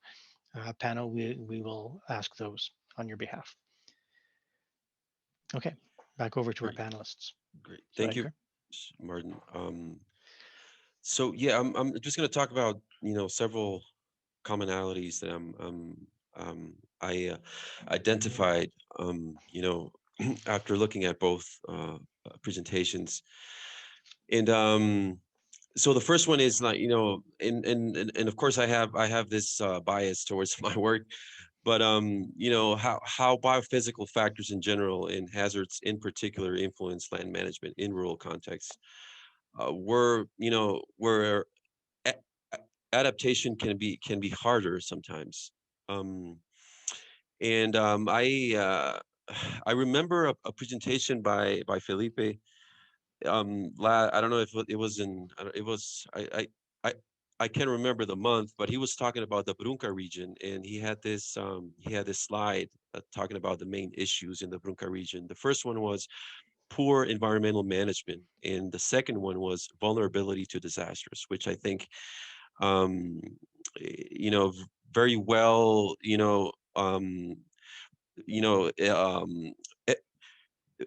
panel, we will ask those on your behalf. Okay, back over to our panelists. Great, So thank you, Edgar. Martin. So yeah, I'm just going to talk about several commonalities that I identified after looking at both presentations. And so the first one is like, and of course I have this bias towards my work, but how biophysical factors in general and hazards in particular influence land management in rural contexts, where adaptation can be harder sometimes. I remember a presentation by Felipe. I don't know if it was in, I can't remember the month, but he was talking about the Bronco region, and he had this slide talking about the main issues in the Bronco region. The first one was poor environmental management, and the second one was vulnerability to disasters, which I think very well it,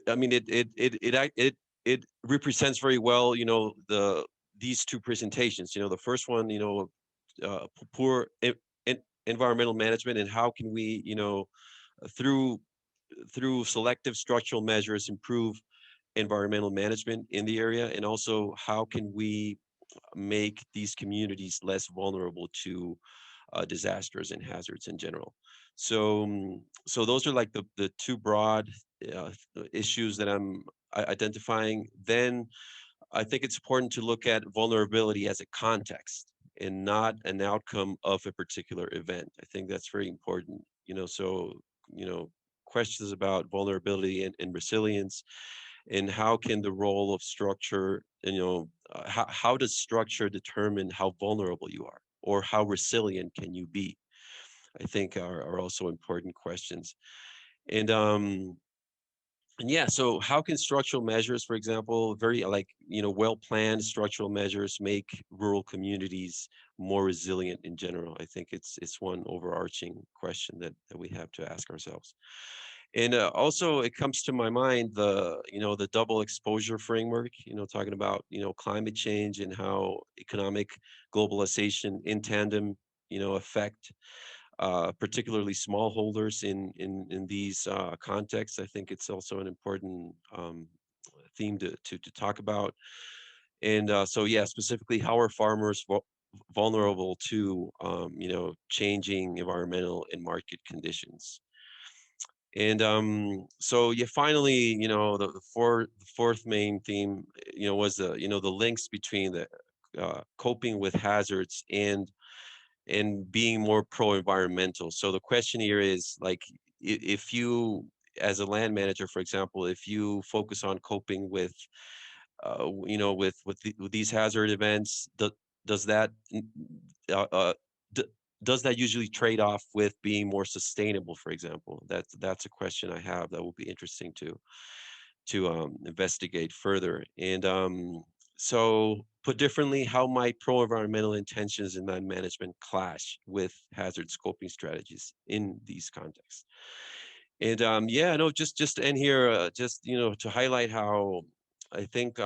I mean it represents very well these two presentations. The first one, poor environmental management, and how can we through selective structural measures improve environmental management in the area, and also how can we make these communities less vulnerable to disasters and hazards in general. So those are like the two broad issues that I'm identifying. Then I think it's important to look at vulnerability as a context and not an outcome of a particular event. I think that's very important. Questions about vulnerability and resilience, and how can the role of structure, how does structure determine how vulnerable you are, or how resilient can you be? I think are also important questions. And yeah, so how can structural measures, for example, very well-planned structural measures make rural communities more resilient in general? I think it's one overarching question that we have to ask ourselves. And also it comes to my mind the double exposure framework, talking about climate change and how economic globalization in tandem affect particularly smallholders in these contexts. I think it's also an important theme to talk about. And so yeah, specifically, how are farmers vulnerable to changing environmental and market conditions? And so yeah, finally, the fourth main theme, was the links between the coping with hazards and being more pro-environmental. So the question here is, like, if you, as a land manager, for example, if you focus on coping with with these hazard events, does that does that usually trade off with being more sustainable, for example? That's a question I have that will be interesting to investigate further. And so put differently, how might pro-environmental intentions in land management clash with hazard scoping strategies in these contexts? And yeah, no, just to end here, just to highlight how I think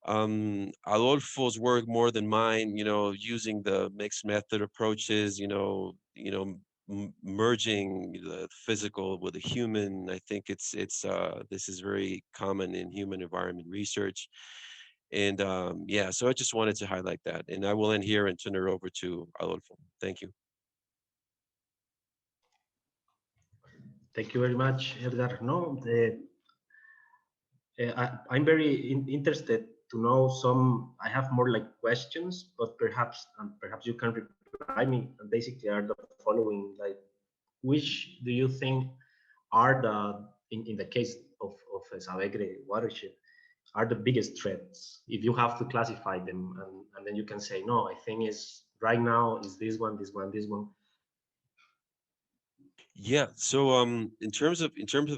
Adolfo's work more than mine, using the mixed method approaches, merging the physical with the human. I think this is very common in human environment research. And yeah, so I just wanted to highlight that. And I will end here and turn it over to Adolfo. Thank you. Thank you very much, Edgar. No, I'm very interested to know some. I have more like questions, but perhaps you can reply me. Basically, are the following: like, which do you think are the, in the case of Savegre watershed, are the biggest threats? If you have to classify them, and then you can say, no, I think is right now is this one, this one, this one. Yeah. So in terms of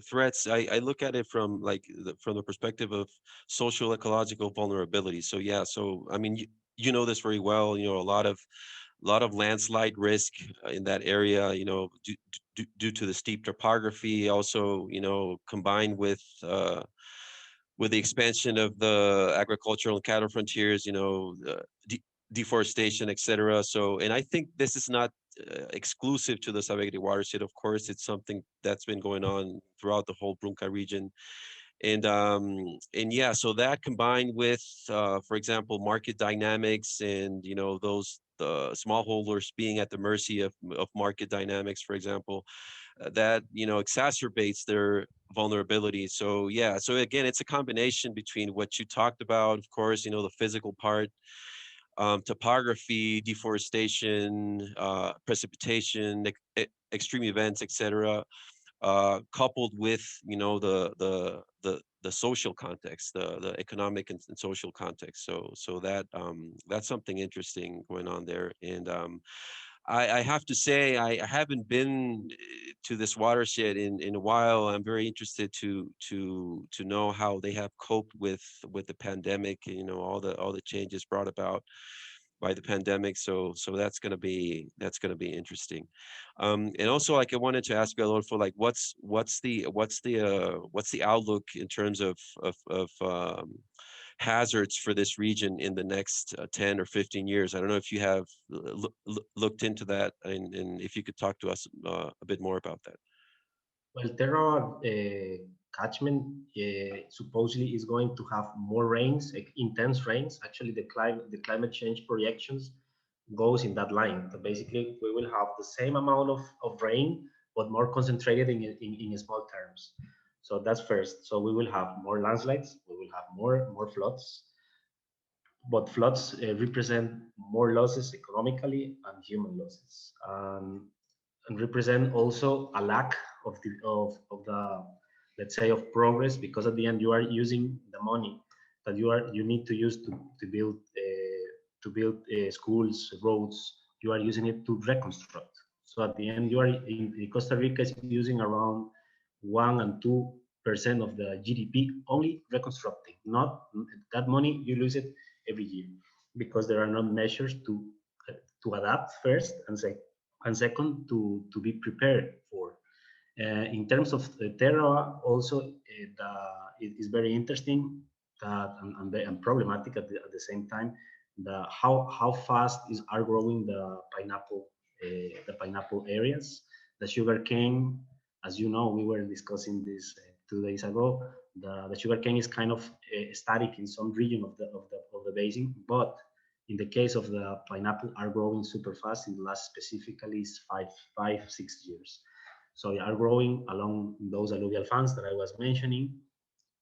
threats, I look at it from like from the perspective of social ecological vulnerability. So yeah. So I mean, you know this very well. You know, a lot of landslide risk in that area. You know, due to the steep topography, also combined with the expansion of the agricultural and cattle frontiers. Deforestation, etc. So, and I think this is not exclusive to the Savegre watershed. Of course, it's something that's been going on throughout the whole Brunca region. And yeah, so that combined with, for example, market dynamics and those the smallholders being at the mercy of market dynamics, for example, that exacerbates their vulnerability. So yeah, so again, it's a combination between what you talked about, of course, the physical part, topography, deforestation, precipitation, extreme events, etc., coupled with the social context, the economic and social context. So that that's something interesting going on there. And I have to say, I haven't been to this watershed in a while. I'm very interested to know how they have coped with the pandemic. All the changes brought about by the pandemic. So that's gonna be interesting. And also, like, I wanted to ask you a little for like what's the outlook in terms of hazards for this region in the next 10 or 15 years. I don't know if you have looked into that, and if you could talk to us a bit more about that. Well, Terra catchment supposedly is going to have more rains, like intense rains. Actually, the climate change projections goes in that line. So basically, we will have the same amount of rain, but more concentrated in small terms. So that's first. So we will have more landslides, we will have more floods, but floods represent more losses economically and human losses, and represent also a lack of the, let's say, of progress, because at the end you are using the money that you need to use to build schools, roads. You are using it to reconstruct. So at the end, you are in Costa Rica is using around 1 and 2% of the GDP only reconstructing. Not that money, you lose it every year because there are not measures to adapt first, and second to be prepared for. In terms of Terra, also it is very interesting and problematic at the same time. How fast are growing the pineapple areas, the sugarcane. As you know, we were discussing this 2 days ago. The sugarcane is kind of static in some region of the basin, but in the case of the pineapple, are growing super fast in the last specifically is 6 years. So they are growing along those alluvial fans that I was mentioning,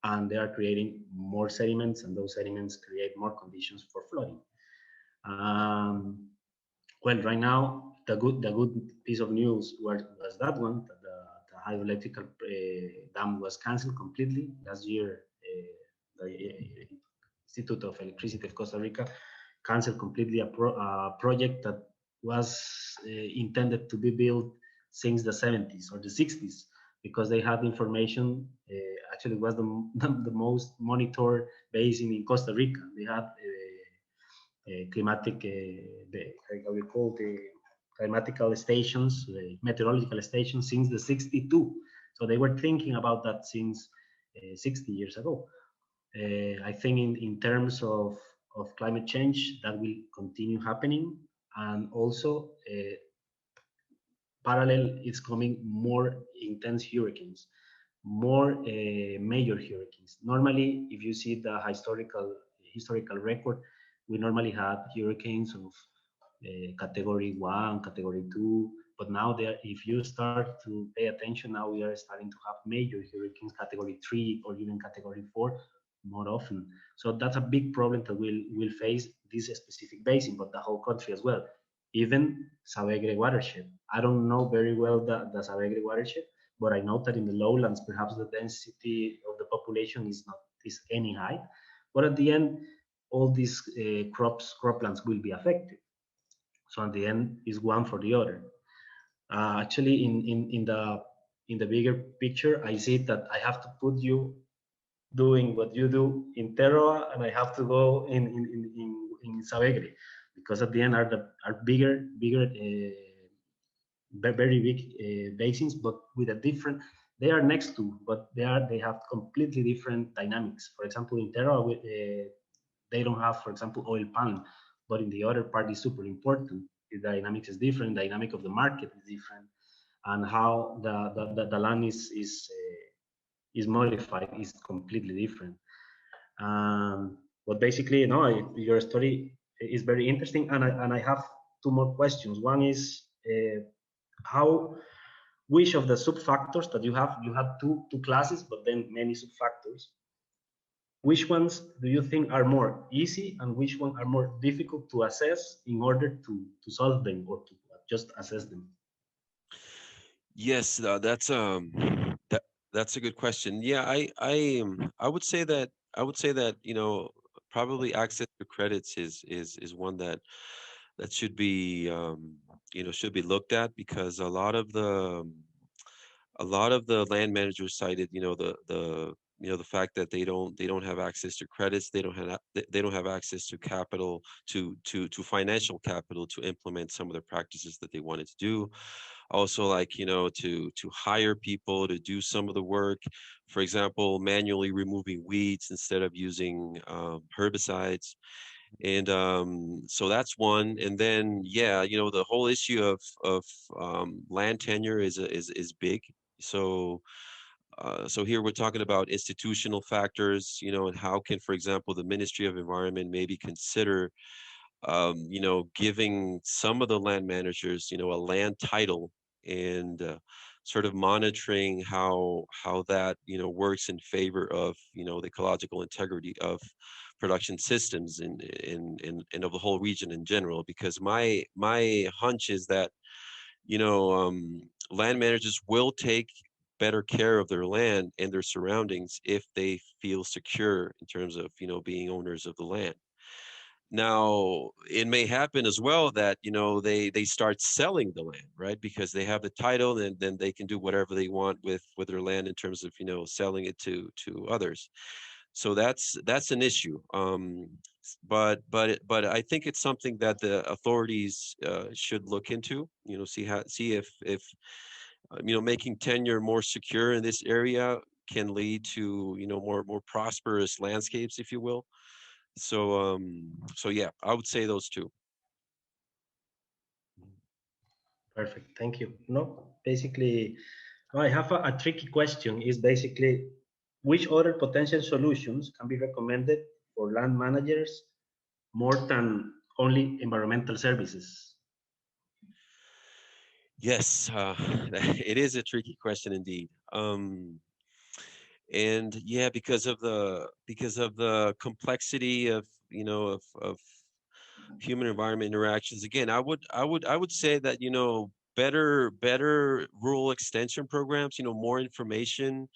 and they are creating more sediments, and those sediments create more conditions for flooding. Well, right now, the good piece of news was that one, that the hydroelectric dam was canceled completely last year. The Institute of Electricity of Costa Rica canceled completely a project that was intended to be built since the 70s or the 60s, because they had information. Actually, it was the most monitored basin in Costa Rica. They had climatic, how we call the climatical stations, the meteorological stations since the 62. So they were thinking about that since 60 years ago. I think in terms of climate change, that will continue happening. And also, parallel, it's coming more intense hurricanes, more major hurricanes. Normally, if you see the historical record, we normally had hurricanes of category 1, category 2, but now if you start to pay attention, now we are starting to have major hurricanes, category 3 or even category 4 more often. So that's a big problem that we'll face this specific basin, but the whole country as well. even Savegre watershed. I don't know very well the Savegre watershed, but I know that in the lowlands, perhaps the density of the population is any high. But at the end, all these croplands will be affected. So at the end, is one for the other. Actually, in the bigger picture, I see that I have to put you doing what you do in Terra, and I have to go in Savegre, because at the end are bigger very big basins, but with a different. They are next to, but they have completely different dynamics. For example, in Terra, they don't have, for example, oil palm, but in the other part is super important. The dynamics is different. Dynamic of the market is different, and how the land is modified is completely different. But basically, no, your story is very interesting, and I have two more questions. One is how, which of the sub-factors that you have two classes, but then many sub-factors, which ones do you think are more easy and which ones are more difficult to assess in order to solve them or to just assess them? Yes, that's a good question. Yeah, I would say that probably access to credits is one that should be should be looked at, because a lot of the land managers cited the fact that they don't have access to credits, they don't have access to capital, to financial capital to implement some of the practices that they wanted to do. Also, like, to hire people to do some of the work, for example, manually removing weeds instead of using herbicides. And so that's one. And then, yeah, the whole issue of land tenure is big. So so here we're talking about institutional factors, and how can, for example, the Ministry of Environment maybe consider giving some of the land managers, a land title, and sort of monitoring how that works in favor of the ecological integrity of production systems and of the whole region in general. Because my hunch is that land managers will take better care of their land and their surroundings if they feel secure in terms of being owners of the land. Now, it may happen as well that they start selling the land, right? Because they have the title, and then they can do whatever they want with their land in terms of selling it to others. So that's an issue. But I think it's something that the authorities should look into. See if making tenure more secure in this area can lead to more prosperous landscapes, if you will. So yeah, I would say those two. Perfect, thank you. No, basically, I have a tricky question. Is basically, which other potential solutions can be recommended for land managers more than only environmental services? Yes, it is a tricky question indeed. And yeah, because of the complexity of of human environment interactions. Again, I would say that better rural extension programs, more information,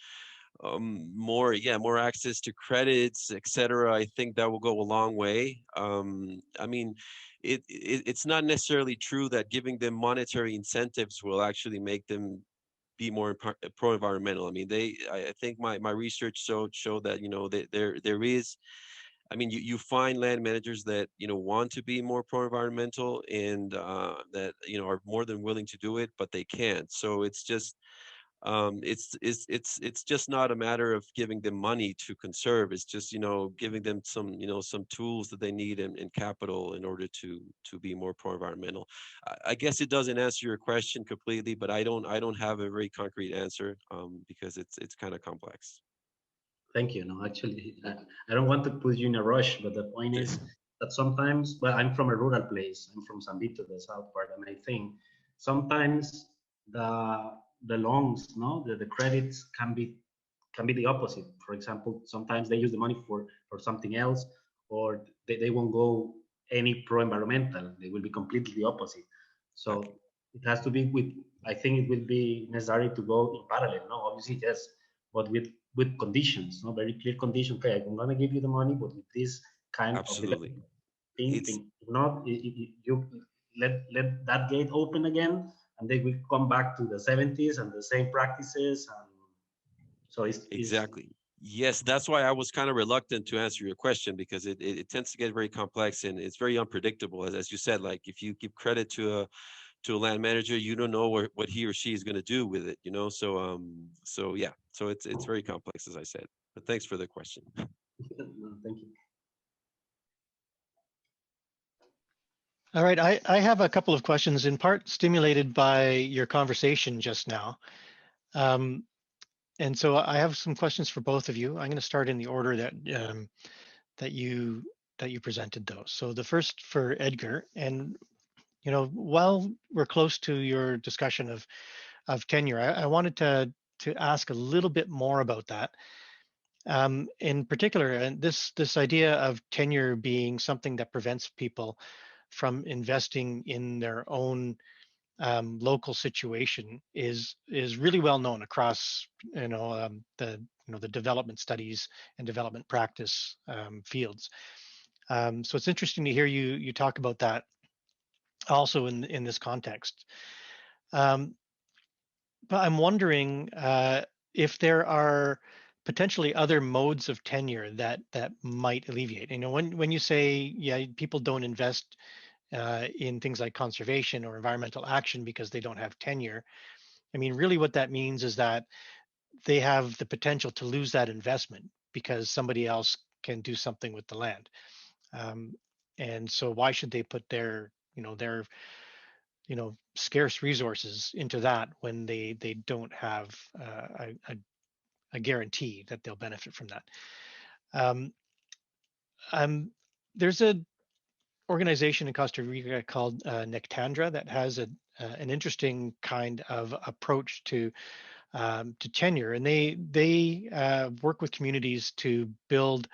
more access to credits, etc. I think that will go a long way. I mean, it's not necessarily true that giving them monetary incentives will actually make them be more pro-environmental. I mean, I think my research showed that that there is. I mean, you find land managers that want to be more pro-environmental, and that are more than willing to do it, but they can't. So it's just it's just not a matter of giving them money to conserve. It's just giving them some tools that they need, and capital in order to be more pro-environmental. I guess it doesn't answer your question completely, but I don't have a very concrete answer, because it's kind of complex. Thank you. No, actually, I don't want to put you in a rush, but the point is that sometimes, well, I'm from a rural place. I'm from San Vito, the south part, and I think sometimes the loans, no, the credits can be the opposite. For example, sometimes they use the money for something else, or they won't go any pro-environmental. They will be completely the opposite. So Okay. it has to be with, I think it will be necessary to go in parallel, no? Obviously, yes, but with conditions, no? Very clear conditions. Okay, I'm gonna give you the money, but with this kind of Absolutely. It's thing. If not, you let that gate open again, and they will come back to the 70s and the same practices. And so it's exactly. Yes, that's why I was kind of reluctant to answer your question, because it tends to get very complex and it's very unpredictable. As you said, like if you give credit to a land manager, you don't know what he or she is going to do with it, you know? So yeah, so it's very complex, as I said, but thanks for the question. thank you. All right, I have a couple of questions, in part stimulated by your conversation just now. And so I have some questions for both of you. I'm going to start in the order that you presented those. So the first for Edgar, and you know, while we're close to your discussion of tenure, I wanted to ask a little bit more about that. In particular, and this idea of tenure being something that prevents people from investing in their own local situation is really well known across the development studies and development practice fields. So it's interesting to hear you talk about that also in this context. But I'm wondering if there are potentially other modes of tenure that might alleviate. You know, when you say, yeah, people don't invest in things like conservation or environmental action because they don't have tenure. I mean, really what that means is that they have the potential to lose that investment because somebody else can do something with the land. And so why should they put their scarce resources into that when they don't have a guarantee that they'll benefit from that? Um, there's a organization in Costa Rica called Tandra that has an interesting kind of approach to tenure, and they work with communities to build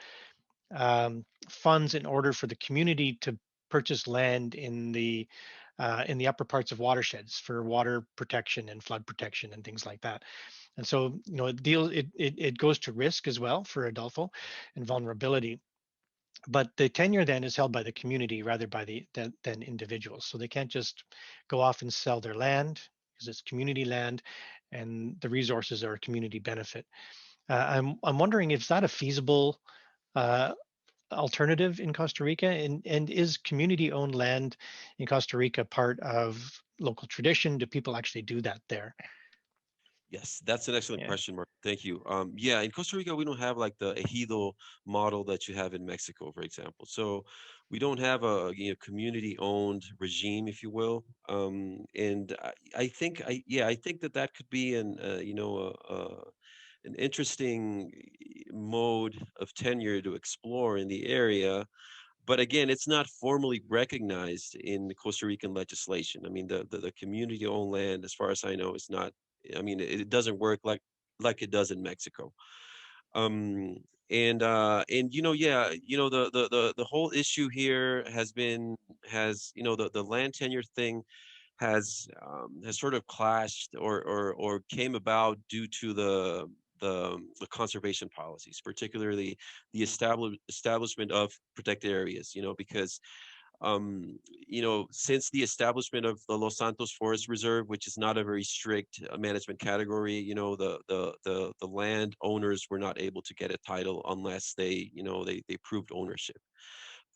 funds in order for the community to purchase land in the upper parts of watersheds for water protection and flood protection and things like that. And so, you know, it goes to risk as well for Adolfo and vulnerability. But the tenure then is held by the community rather than individuals. So they can't just go off and sell their land because it's community land, and the resources are a community benefit. I'm wondering if that a feasible uh, alternative in Costa Rica, and is community-owned land in Costa Rica part of local tradition? Do people actually do that there? Yes, that's an excellent Yeah. question, Mark. Thank you. Yeah, in Costa Rica, we don't have like the ejido model that you have in Mexico, for example. So we don't have a community-owned regime, if you will. And I think I think that could be an interesting mode of tenure to explore in the area. But again, it's not formally recognized in the Costa Rican legislation. I mean, the community-owned land, as far as I know, is not. I mean, it doesn't work like it does in Mexico. Um, and yeah, the whole issue here has the land tenure thing has sort of clashed or came about due to the conservation policies, particularly the establishment of protected areas, because since the establishment of the Los Santos Forest Reserve, which is not a very strict management category, the land owners were not able to get a title unless they proved ownership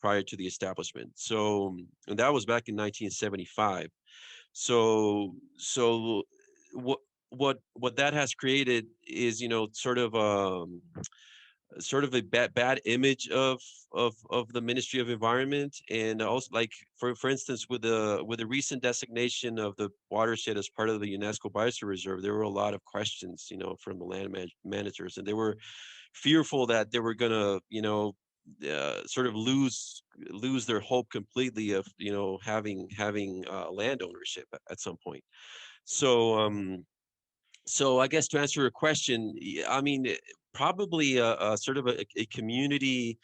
prior to the establishment. So, and that was back in 1975. So what that has created is sort of a bad image of the Ministry of Environment, and also like for instance with the recent designation of the watershed as part of the UNESCO Biosphere Reserve, there were a lot of questions from the land managers, and they were fearful that they were gonna sort of lose their hope completely of having land ownership at some point. So I guess to answer your question, I mean, probably a sort of a community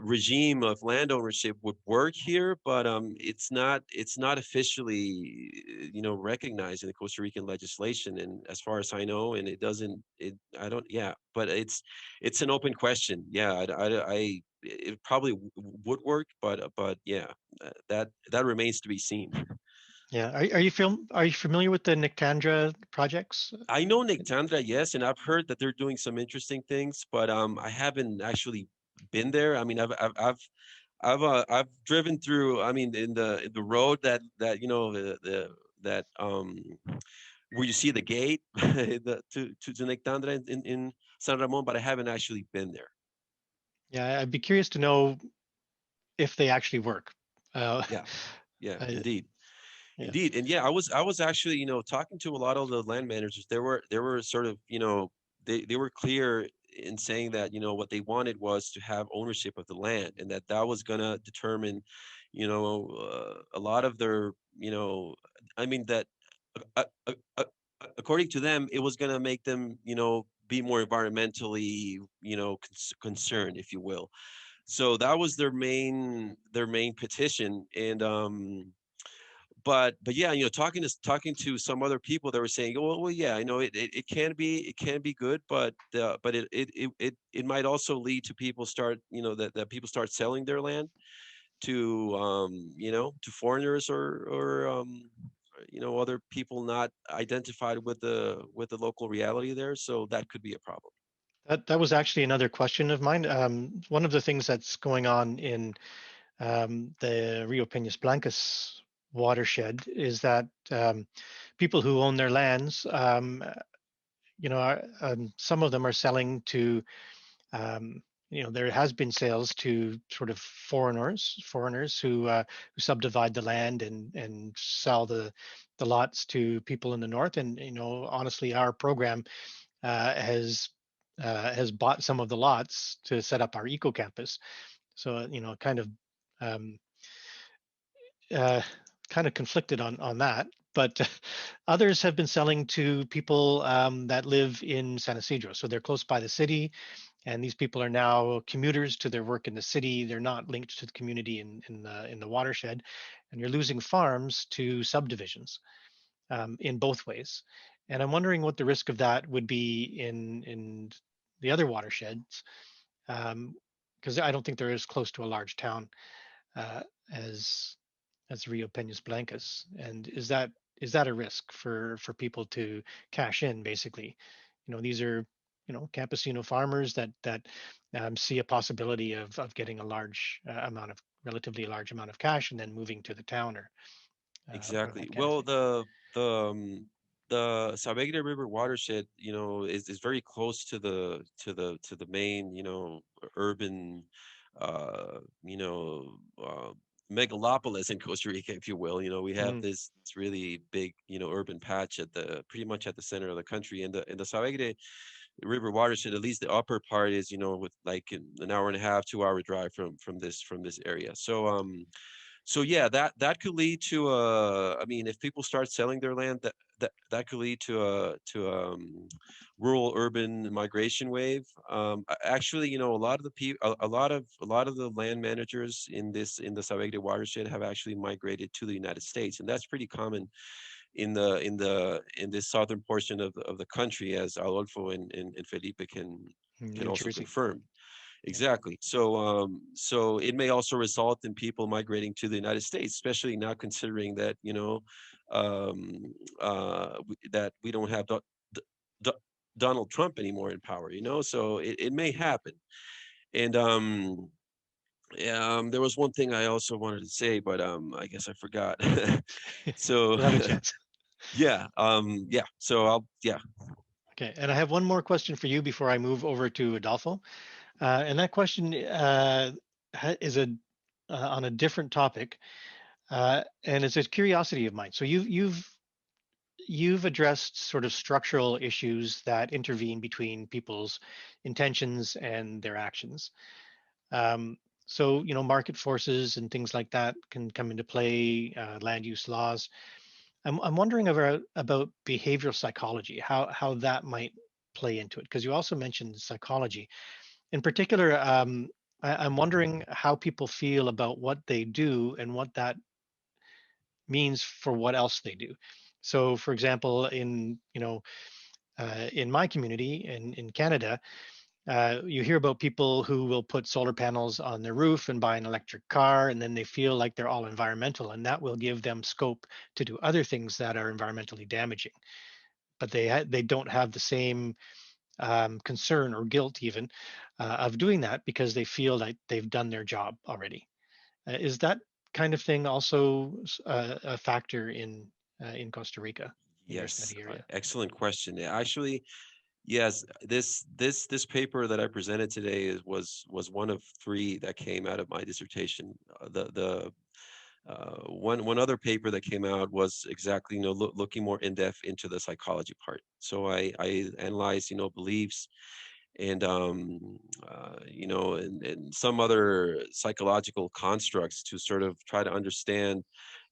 regime of land ownership would work here, but it's not officially recognized in the Costa Rican legislation, and as far as I know, and it doesn't it I don't yeah, but it's an open question. Yeah, it probably would work, but yeah, that remains to be seen. Yeah. Are you familiar with the Tandra projects? I know Nick Tandra, yes, and I've heard that they're doing some interesting things, but I haven't actually been there. I mean, I've driven through. I mean, in the road that that where you see the gate to Nick Tandra in San Ramon, but I haven't actually been there. Yeah, I'd be curious to know if they actually work. Yeah, yeah, I- indeed. yeah. Indeed, and yeah, I was actually talking to a lot of the land managers. There were sort of they were clear in saying that what they wanted was to have ownership of the land, and that was gonna determine a lot of their I mean that uh, uh, uh, according to them it was gonna make them be more environmentally concerned, if you will. So that was their main petition, and but yeah, talking to some other people, they were saying, oh well, yeah, I know it can be good, but it might also lead to people start that people start selling their land to to foreigners or other people not identified with the local reality there, so that could be a problem. That was actually another question of mine. One of the things that's going on in the Rio Peñas Blancas watershed is that people who own their lands, some of them are selling to, um, there has been sales to sort of foreigners who subdivide the land and sell the lots to people in the north. And honestly, our program has bought some of the lots to set up our eco campus. So kind of um, uh, kind of conflicted on that. But others have been selling to people that live in San Isidro, so they're close by the city, and these people are now commuters to their work in the city. They're not linked to the community in the watershed, and you're losing farms to subdivisions in both ways. And I'm wondering what the risk of that would be in the other watersheds, because I don't think they're as close to a large town uh, as Rio Peñas Blancas. And is that a risk for people to cash in? Basically, these are campesino farmers that see a possibility of getting a relatively large amount of cash and then moving to the town or Exactly. that kind of Well, thing. the Savagre River watershed, is very close to the main, urban, uh, you know, megalopolis in Costa Rica, if you will. We have Mm, this really big, urban patch at the pretty much at the center of the country, and the Savagre River watershed, at least the upper part is, with like an hour and a half, 2 hour drive from this area. So yeah, that could lead to I mean, if people start selling their land, that could lead to rural urban migration wave. Actually, a lot of the people, a lot of the land managers in the Savagre watershed have actually migrated to the United States, and that's pretty common in this southern portion of the country, as Adolfo and Felipe can New also Jersey. confirm. Yeah. Exactly. So it may also result in people migrating to the United States, especially now considering that that we don't have D- Donald Trump anymore in power. So it may happen. And there was one thing I also wanted to say, but I guess I forgot. So You'll have a chance. yeah. So I'll yeah. Okay, and I have one more question for you before I move over to Adolfo. And that question is on a different topic, and it's a curiosity of mine. So you've addressed sort of structural issues that intervene between people's intentions and their actions. Um, so market forces and things like that can come into play, land use laws. I'm wondering about behavioral psychology, how that might play into it, because you also mentioned psychology. In particular, I'm wondering how people feel about what they do and what that means for what else they do. So, for example, in my community in Canada, you hear about people who will put solar panels on their roof and buy an electric car, and then they feel like they're all environmental, and that will give them scope to do other things that are environmentally damaging. But they don't have the same concern or guilt even of doing that because they feel like they've done their job already. Is that kind of thing also a factor in Costa Rica, in your Yes, study area? excellent question. Actually, yes, this paper that I presented today was one of three that came out of my dissertation. One other paper that came out was exactly looking more in depth into the psychology part. So I analyzed beliefs and and some other psychological constructs to sort of try to understand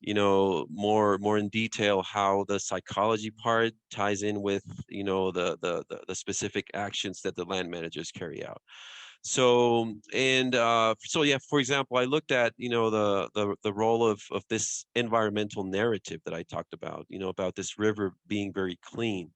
more in detail how the psychology part ties in with the specific actions that the land managers carry out. So so yeah, for example, I looked at the role of this environmental narrative that I talked about this river being very clean.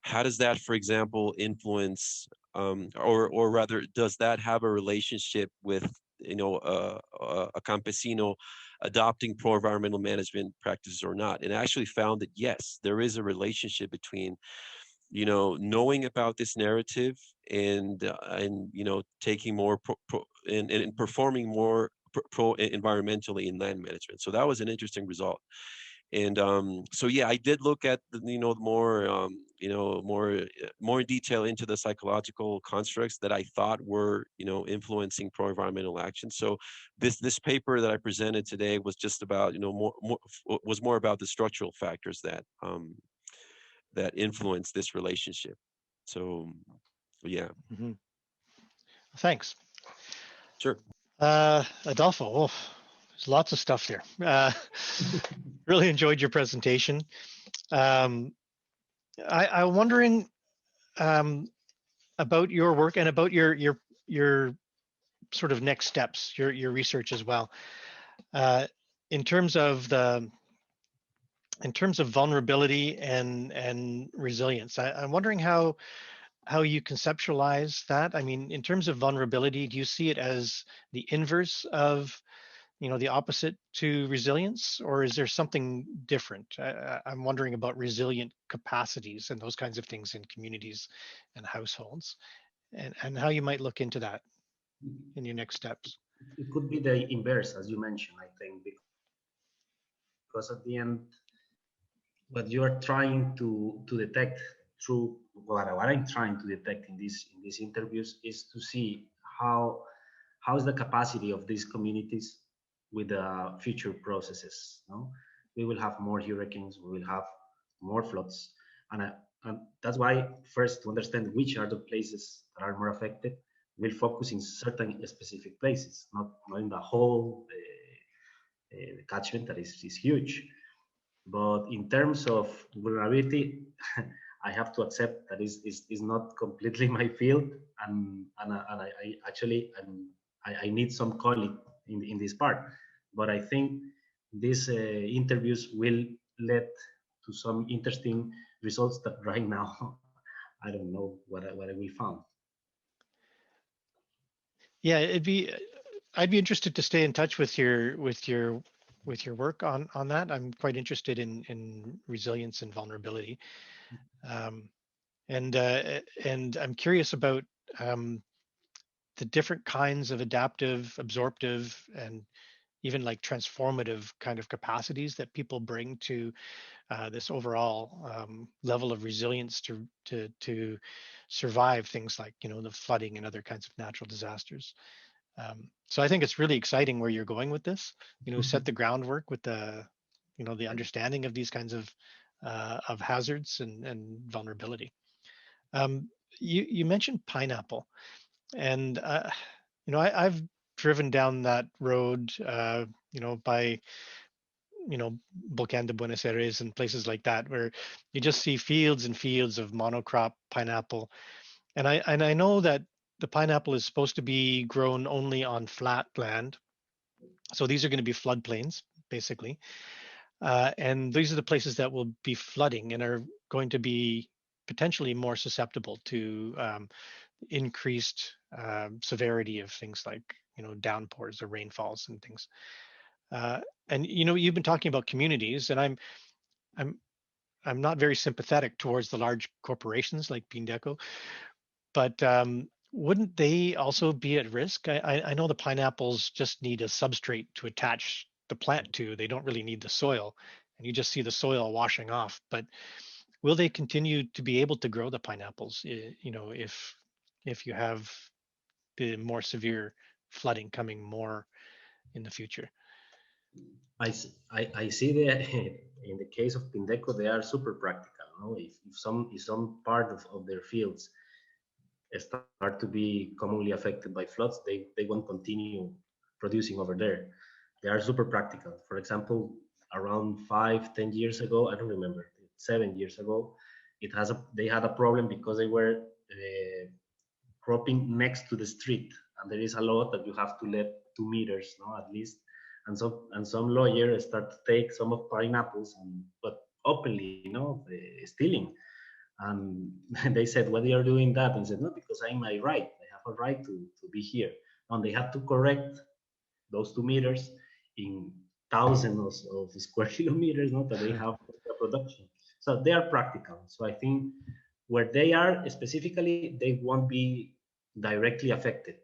How does that, for example, influence or rather, does that have a relationship with a campesino adopting pro-environmental management practices or not? And I actually found that yes, there is a relationship between knowing about this narrative and taking more and performing more pro environmentally in land management. So that was an interesting result. And so yeah, I did look at more more in detail into the psychological constructs that I thought were influencing pro-environmental action. So this paper that I presented today was just about was more about the structural factors that influence this relationship. So yeah. Mm-hmm. Thanks. Sure. Adolfo, oh, there's lots of stuff there. Really enjoyed your presentation. I'm wondering about your work and about your sort of next steps, your research as well. In terms of vulnerability and resilience, I'm wondering how you conceptualize that. I mean, in terms of vulnerability, do you see it as the inverse of the opposite to resilience, or is there something different? I'm wondering about resilient capacities and those kinds of things in communities and households, and how you might look into that in your next steps. It could be the inverse, as you mentioned, I think, because at the end, what you are trying to detect through what I'm trying to detect in these interviews is to see how is the capacity of these communities with the future processes. No, we will have more hurricanes, we will have more floods, and that's why first to understand which are the places that are more affected, we'll focus in certain specific places, not in the whole catchment that is huge. But in terms of vulnerability, I have to accept that is not completely my field, and I actually I need some calling in this part. But I think these interviews will lead to some interesting results that right now I don't know what I will find. Yeah, I'd be interested to stay in touch with your work on that. I'm quite interested in resilience and vulnerability, and I'm curious about the different kinds of adaptive, absorptive, and even like transformative kind of capacities that people bring to this overall level of resilience to survive things like the flooding and other kinds of natural disasters. So I think it's really exciting where you're going with this. Set the groundwork with the understanding of these kinds of hazards and vulnerability. You mentioned pineapple, and I've driven down that road, by Volcán de Buenos Aires and places like that, where you just see fields and fields of monocrop pineapple, and I know that the pineapple is supposed to be grown only on flat land. So these are going to be floodplains, basically. And these are the places that will be flooding and are going to be potentially more susceptible to increased severity of things like, downpours or rainfalls and things. And you've been talking about communities, and I'm not very sympathetic towards the large corporations like Pindeco, but wouldn't they also be at risk? I know the pineapples just need a substrate to attach the plant to. They don't really need the soil, and you just see the soil washing off. But will they continue to be able to grow the pineapples, if you have the more severe flooding coming more in the future? I see that in the case of Pindeco, they are super practical. No? If some part of their fields start to be commonly affected by floods, they won't continue producing over there. They are super practical. For example, around 5-10 years ago, I don't remember, 7 years ago, they had a problem because they were cropping next to the street, and there is a law that you have to let 2 meters, no, at least. And some lawyer start to take some of pineapples, but openly, stealing. And they said, "Why are you doing that?" And said, "No, because I'm my right. I have a right to be here." And they had to correct those 2 meters in thousands of square kilometers, not that they have the production. So they are practical. So I think where they are specifically, they won't be directly affected.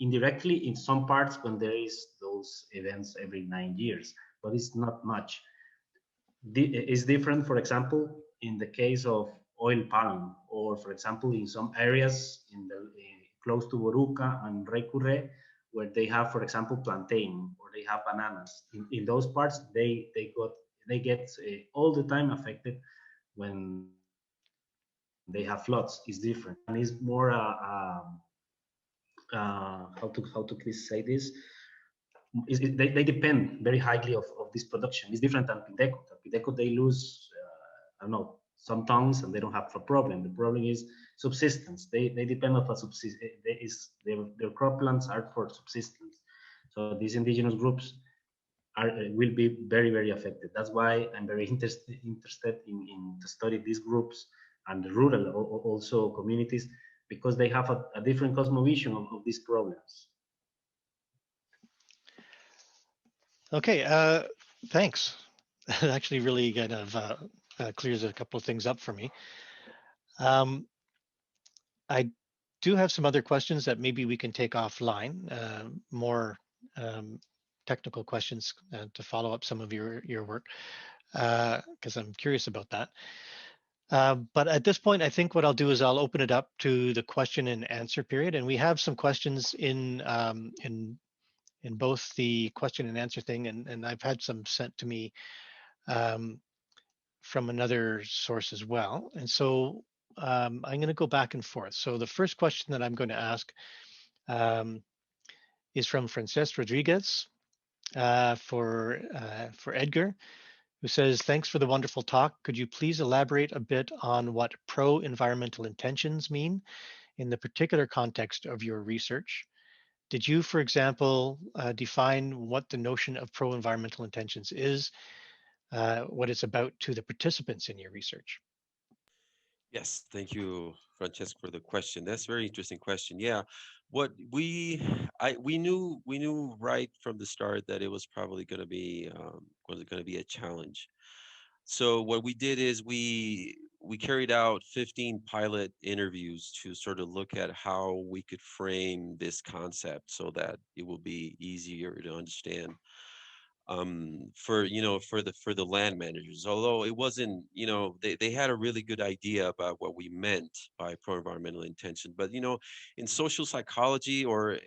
Indirectly in some parts when there is those events every 9 years, but it's not much. It's different, for example, in the case of oil palm, or for example, in some areas close to Boruca and Recurre, where they have, for example, plantain, or they have bananas. In those parts, they get all the time affected when they have floods. Is different, and it's more how to please say this. They depend very highly of this production. It's different than Pindeco. Pindeco, they lose, I don't know, some tons and they don't have a problem. The problem is subsistence. They depend on a subsistence. Their croplands are for subsistence. So these indigenous groups will be very, very affected. That's why I'm very interested in to study these groups and the rural also communities, because they have a different cosmovision of these problems. Okay, thanks. That actually really kind of clears a couple of things up for me. I do have some other questions that maybe we can take offline, more technical questions to follow up some of your work, because I'm curious about that. But at this point, I think what I'll do is I'll open it up to the question and answer period, and we have some questions in both the question and answer thing, and I've had some sent to me from another source as well. And so I'm going to go back and forth. So the first question that I'm going to ask is from Frances Rodriguez for Edgar, who says, "Thanks for the wonderful talk. Could you please elaborate a bit on what pro-environmental intentions mean in the particular context of your research? Did you, for example, define what the notion of pro-environmental intentions is, what it's about to the participants in your research?" Yes, thank you, Francesco, for the question. That's a very interesting question. Yeah, what we knew right from the start that it was probably going to be a challenge. So what we did is we carried out 15 pilot interviews to sort of look at how we could frame this concept so that it will be easier to understand for for the land managers. Although it wasn't, they had a really good idea about what we meant by pro-environmental intention, but in social psychology or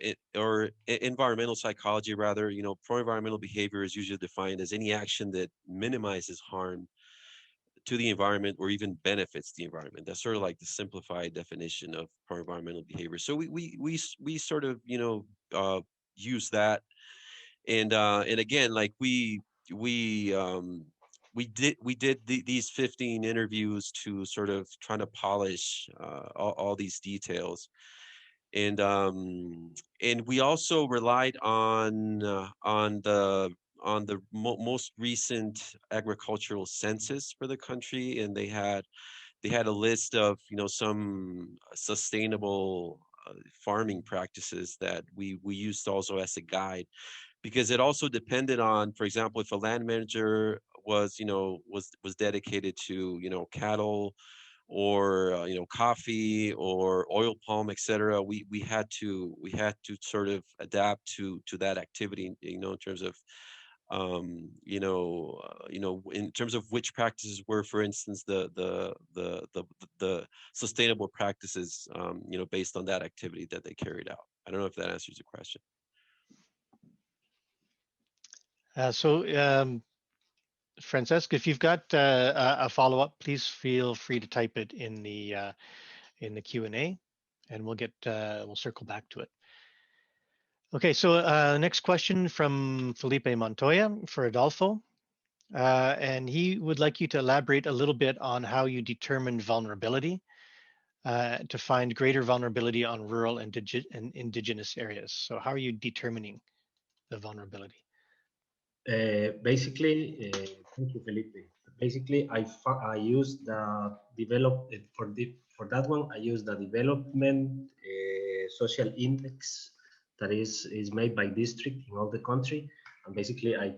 environmental psychology rather, pro-environmental behavior is usually defined as any action that minimizes harm to the environment or even benefits the environment. That's sort of like the simplified definition of pro-environmental behavior. So we sort of use that, and again, like we did these 15 interviews to sort of trying to polish all these details. and we also relied on the most recent agricultural census for the country, and they had a list of some sustainable farming practices that we used also as a guide, because it also depended on, for example, if a land manager was was dedicated to cattle or coffee or oil palm, etc. We had to sort of adapt to that activity, in terms of in terms of which practices were, for instance, the sustainable practices, based on that activity that they carried out. I don't know if that answers the question. Francesca, if you've got a follow-up, please feel free to type it in the Q&A, and we'll circle back to it. Okay, so next question from Felipe Montoya for Adolfo. And he would like you to elaborate a little bit on how you determine vulnerability to find greater vulnerability on rural and indigenous areas. So how are you determining the vulnerability? Basically, thank you, Felipe. Basically, I use the for that one. I use the development social index that is made by district in all the country, and basically I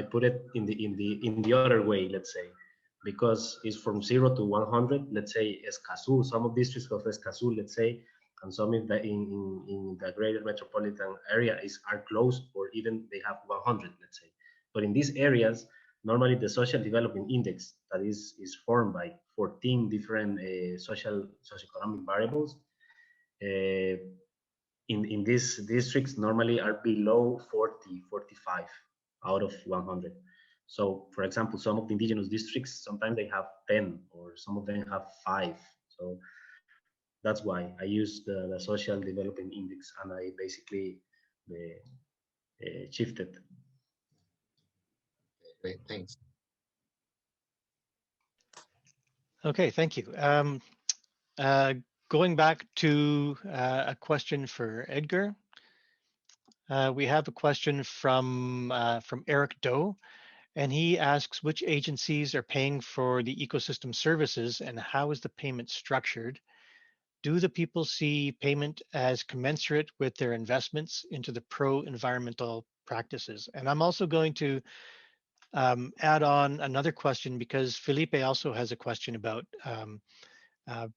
put it in the other way, let's say, because it's from 0 to 100. Let's say Escazú, some of districts of Escazú, let's say, and some in the greater metropolitan area are close, or even they have 100, let's say. But in these areas, normally the social development index that is formed by 14 different socioeconomic variables. In these districts normally are below 40, 45 out of 100. So, for example, some of the indigenous districts, sometimes they have 10, or some of them have 5. So that's why I use the social development index, and I basically shifted. Great, thanks. Okay, thank you. Going back to a question for Edgar. We have a question from Eric Doe, and he asks which agencies are paying for the ecosystem services and how is the payment structured? Do the people see payment as commensurate with their investments into the pro-environmental practices? And I'm also going to add on another question, because Felipe also has a question about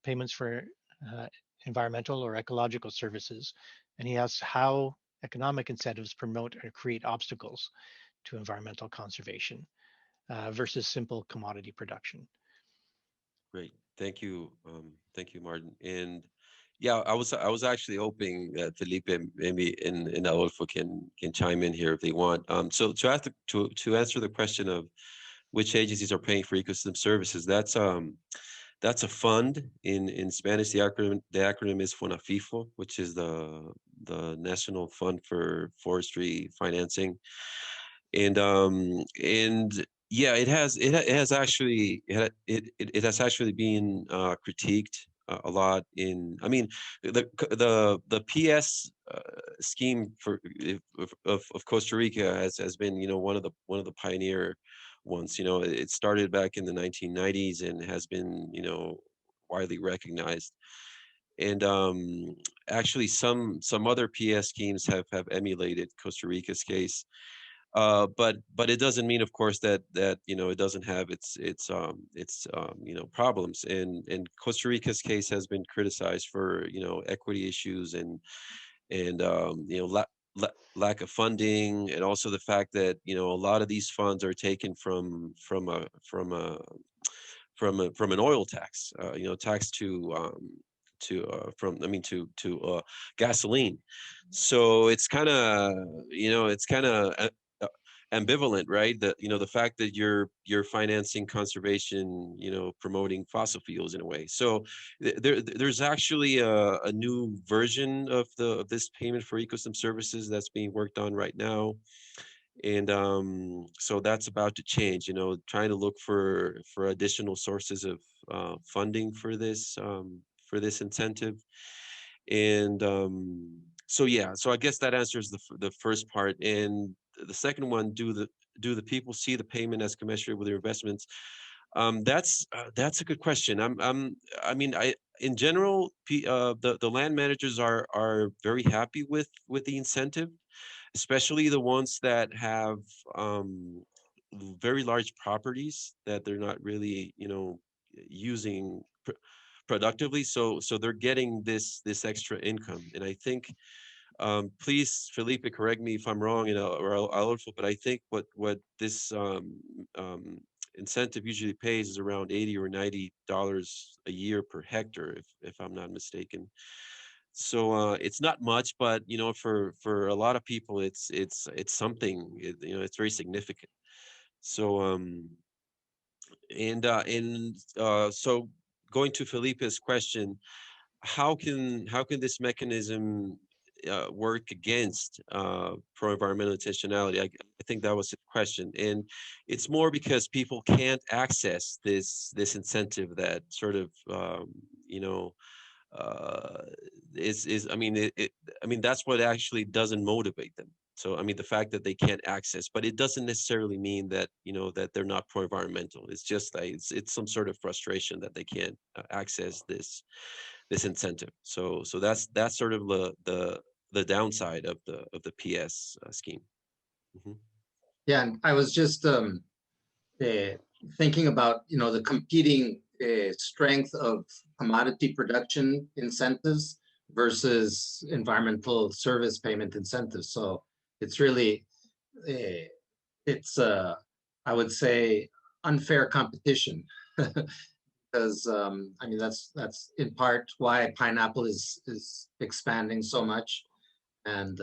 payments for environmental or ecological services. And he asks how economic incentives promote or create obstacles to environmental conservation versus simple commodity production. Great, thank you, Martin. And yeah, I was actually hoping that Felipe maybe and Adolfo can chime in here if they want. So to answer the question of which agencies are paying for ecosystem services, that's a fund in Spanish. The acronym is FONAFIFO, which is the National Fund for Forestry Financing, and yeah, it has actually been critiqued a lot in. I mean, the PS scheme of Costa Rica has been one of the pioneer ones. It started back in the 1990s and has been widely recognized. And actually, some other PS schemes have emulated Costa Rica's case. But it doesn't mean, of course, that it doesn't have its problems. And Costa Rica's case has been criticized for equity issues and lack of funding, and also the fact that a lot of these funds are taken from an oil tax, tax to gasoline. So it's kind of ambivalent, right? That the fact that you're financing conservation, promoting fossil fuels in a way. So there's actually a new version of this payment for ecosystem services that's being worked on right now, and so that's about to change. Trying to look for additional sources of funding for this incentive. And so yeah, so I guess that answers the first part. And the second one, do the people see the payment as commensurate with their investments? That's a good question. I mean, in general, the land managers are very happy with the incentive, especially the ones that have very large properties that they're not really, using productively. So they're getting this extra income, and I think, please, Felipe, correct me if I'm wrong, or I'll also, but I think what this um, incentive usually pays is around $80 or $90 a year per hectare, if I'm not mistaken. So it's not much, but for a lot of people, it's something. It's very significant. So so going to Felipe's question, how can this mechanism work against pro-environmental intentionality? I think that was the question, and it's more because people can't access this incentive that sort of you know uh, is I mean I mean that's what actually doesn't motivate them. So I mean the fact that they can't access, but it doesn't necessarily mean that that they're not pro-environmental. It's just like it's some sort of frustration that they can't access this incentive. So that's sort of the downside of the PS scheme. Mhm. Yeah, and I was just thinking about the competing strength of commodity production incentives versus environmental service payment incentives. So it's really uh, it's I would say unfair competition because I mean that's in part why pineapple is expanding so much, and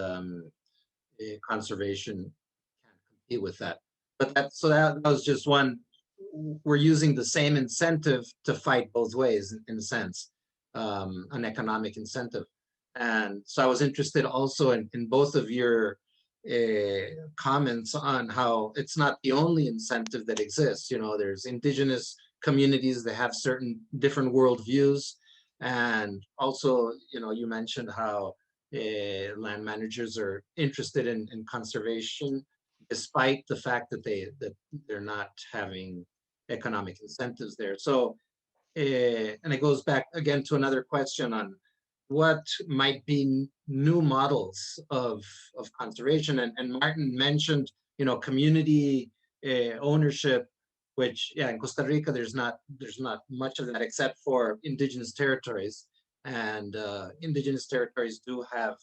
conservation can't compete with that. But that was just one. We're using the same incentive to fight both ways in a sense, an economic incentive. And so I was interested also in both of your comments on how it's not the only incentive that exists. There's indigenous communities that have certain different worldviews. And also, you mentioned how land managers are interested in conservation, despite the fact that they're not having economic incentives there. So, and it goes back again to another question on what might be new models of conservation. And Martin mentioned, community ownership, which, yeah, in Costa Rica, there's not much of that except for indigenous territories. And indigenous territories do have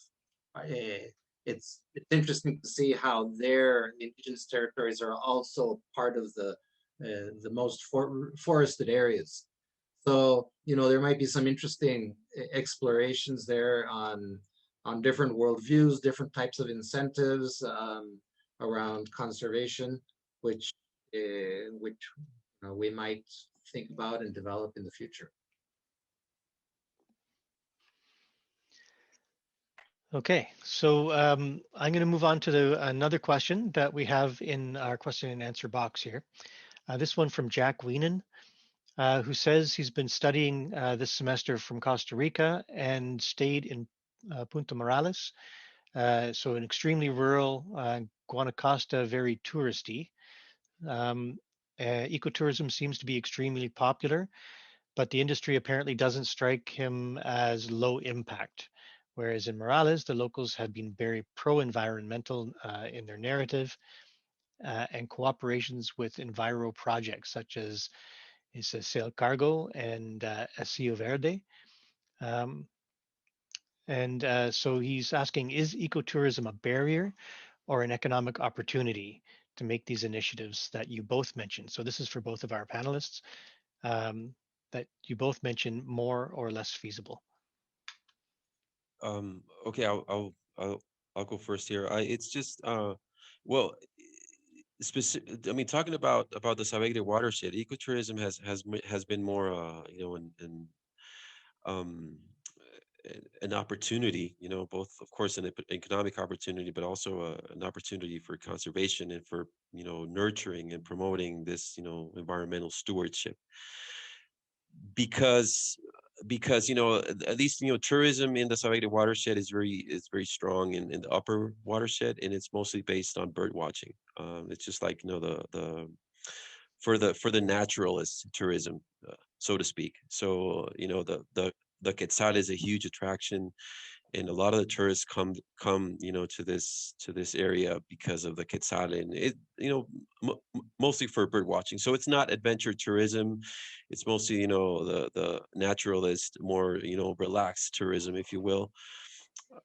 it's interesting to see how their indigenous territories are also part of the most forested areas. So there might be some interesting explorations there on different worldviews, different types of incentives around conservation, which we might think about and develop in the future. Okay, so I'm going to move on to another question that we have in our question and answer box here. This one from Jack Weenan, who says he's been studying this semester from Costa Rica and stayed in Punta Morales. So an extremely rural Guanacaste, very touristy. Ecotourism seems to be extremely popular, but the industry apparently doesn't strike him as low impact. Whereas in Morales, the locals have been very pro-environmental in their narrative and cooperations with enviro projects such as Sail Cargo and Asio Verde. So he's asking, is ecotourism a barrier or an economic opportunity to make these initiatives that you both mentioned? So this is for both of our panelists, that you both mentioned more or less feasible. Okay, I'll go first here. It's just well, specific. I mean, talking about the Savegre watershed, ecotourism has been more in um an opportunity, both of course an economic opportunity, but also an opportunity for conservation and for nurturing and promoting this environmental stewardship. Because because at least tourism in the Sahuarite watershed is very strong in the upper watershed, and it's mostly based on bird watching. It's just like the for the naturalist tourism, so to speak. So the quetzal is a huge attraction, and a lot of the tourists come to this area because of the quetzal, and it mostly for bird watching. So it's not adventure tourism, it's mostly the naturalist, more relaxed tourism, if you will.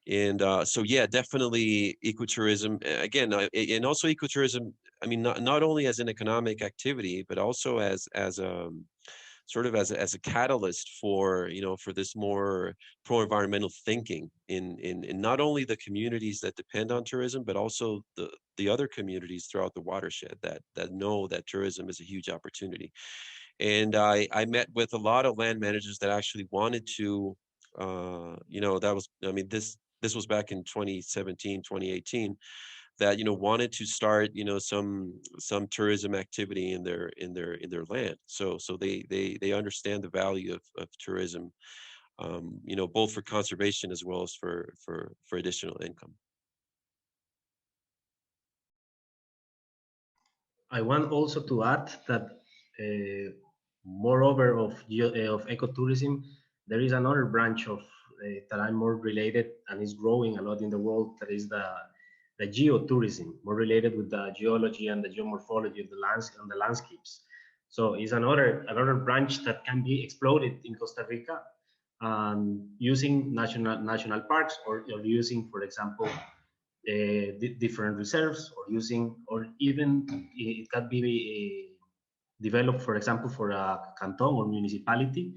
And so yeah, definitely ecotourism again, and also ecotourism, I mean, not only as an economic activity, but also as sort of as a catalyst for for this more pro-environmental thinking in not only the communities that depend on tourism, but also the other communities throughout the watershed that know that tourism is a huge opportunity. And I met with a lot of land managers that actually wanted to that was, I mean, this was back in 2017, 2018, that wanted to start some tourism activity in their land. So they understand the value of tourism, both for conservation as well as for additional income. I want also to add that moreover of ecotourism, there is another branch of that I'm more related and is growing a lot in the world. That is the geotourism, more related with the geology and the geomorphology of the landscapes. So it's another branch that can be exploited in Costa Rica, using national parks, or using, for example, different reserves, or even it can be developed, for example, for a canton or municipality.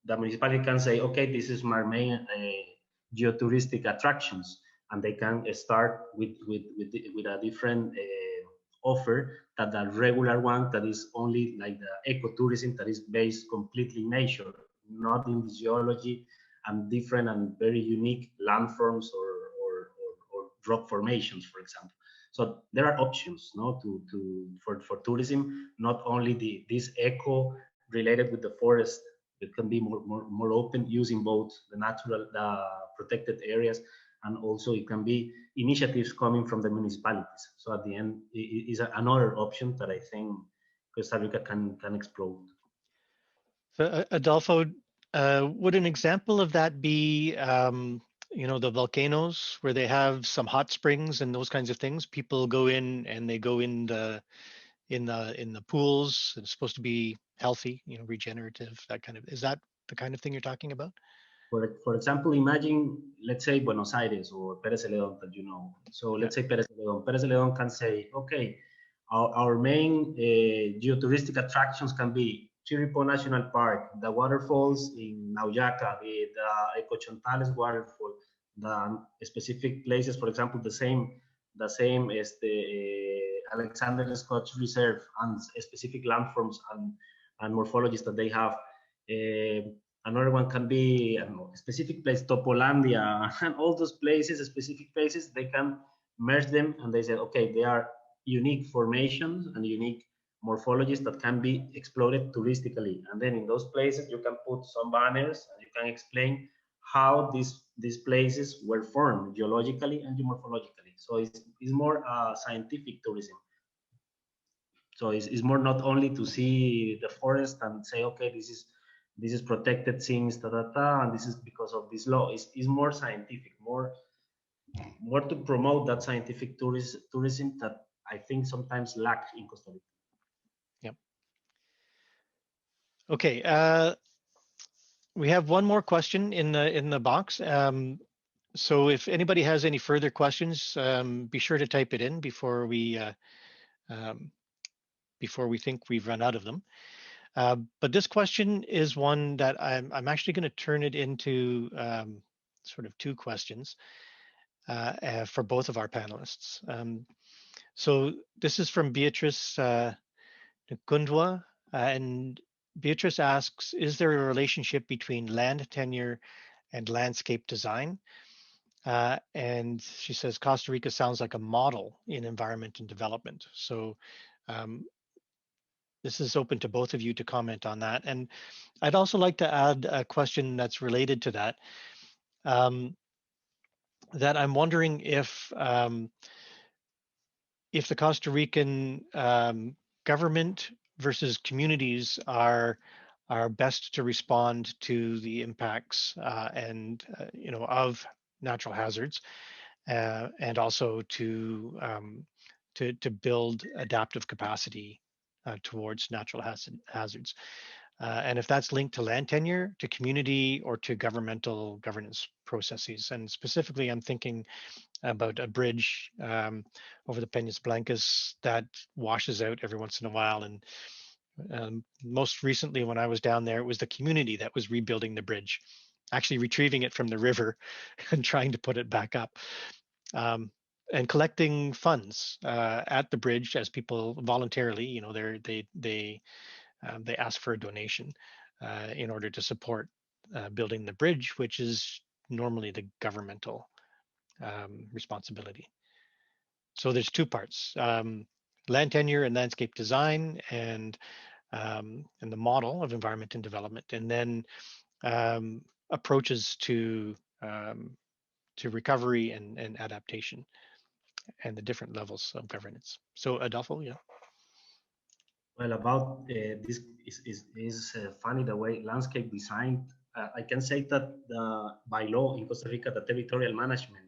The municipality can say, okay, this is my main geotouristic attractions, and they can start with a different offer than the regular one that is only like the ecotourism, that is based completely in nature, not in geology, and different and very unique landforms or rock formations, for example. So there are options, no, for tourism, not only this eco related with the forest. It can be more open, using both the protected areas, and also it can be initiatives coming from the municipalities. So at the end, it is another option that I think Costa Rica can explore. So Adolfo, would an example of that be the volcanoes, where they have some hot springs and those kinds of things? People go in and they go in the pools. It's supposed to be healthy, regenerative, that kind of. Is that the kind of thing you're talking about? For example, imagine, let's say Buenos Aires or Pérez Celedón, that you know. So let's say Pérez Celedón. Pérez Celedón can say, okay, our main geotouristic attractions can be Chiropod National Park, the waterfalls in Nauyaca, the Ecochontales waterfall, the specific places, for example, the same as the Alexander Scott Reserve, and specific landforms and morphologies that they have. Another one can be, I don't know, a specific place, Topolandia, and all those places, specific places, they can merge them, and they say, okay, they are unique formations and unique morphologies that can be exploited touristically. And then in those places, you can put some banners, and you can explain how these places were formed geologically and geomorphologically. So it's more scientific tourism. So it's more not only to see the forest and say, okay, this is protected since and this is because of this law. It's more scientific, more to promote that scientific tourism that I think sometimes lack in Costa Rica. Yep. Okay. We have one more question in the box. So if anybody has any further questions, be sure to type it in before we think we've run out of them. But this question is one that I'm actually going to turn it into sort of two questions for both of our panelists. So this is from Beatrice Nkundwa, and Beatrice asks, is there a relationship between land tenure and landscape design? And she says, Costa Rica sounds like a model in environment and development. So this is open to both of you to comment on that. And I'd also like to add a question that's related to that. That I'm wondering if the Costa Rican government versus communities are best to respond to the impacts and of natural hazards, and also to build adaptive capacity towards natural hazards. And if that's linked to land tenure, to community, or to governmental governance processes. And specifically, I'm thinking about a bridge over the Peñas Blancas that washes out every once in a while. And most recently, when I was down there, it was the community that was rebuilding the bridge, actually retrieving it from the river and trying to put it back up. And collecting funds at the bridge as people voluntarily, they ask for a donation in order to support building the bridge, which is normally the governmental responsibility. So there's two parts: land tenure and landscape design, and the model of environment and development, and then approaches to recovery and adaptation, and the different levels of governance. So Adolfo, yeah. Well, about this is funny the way landscape design. I can say that by law in Costa Rica, the territorial management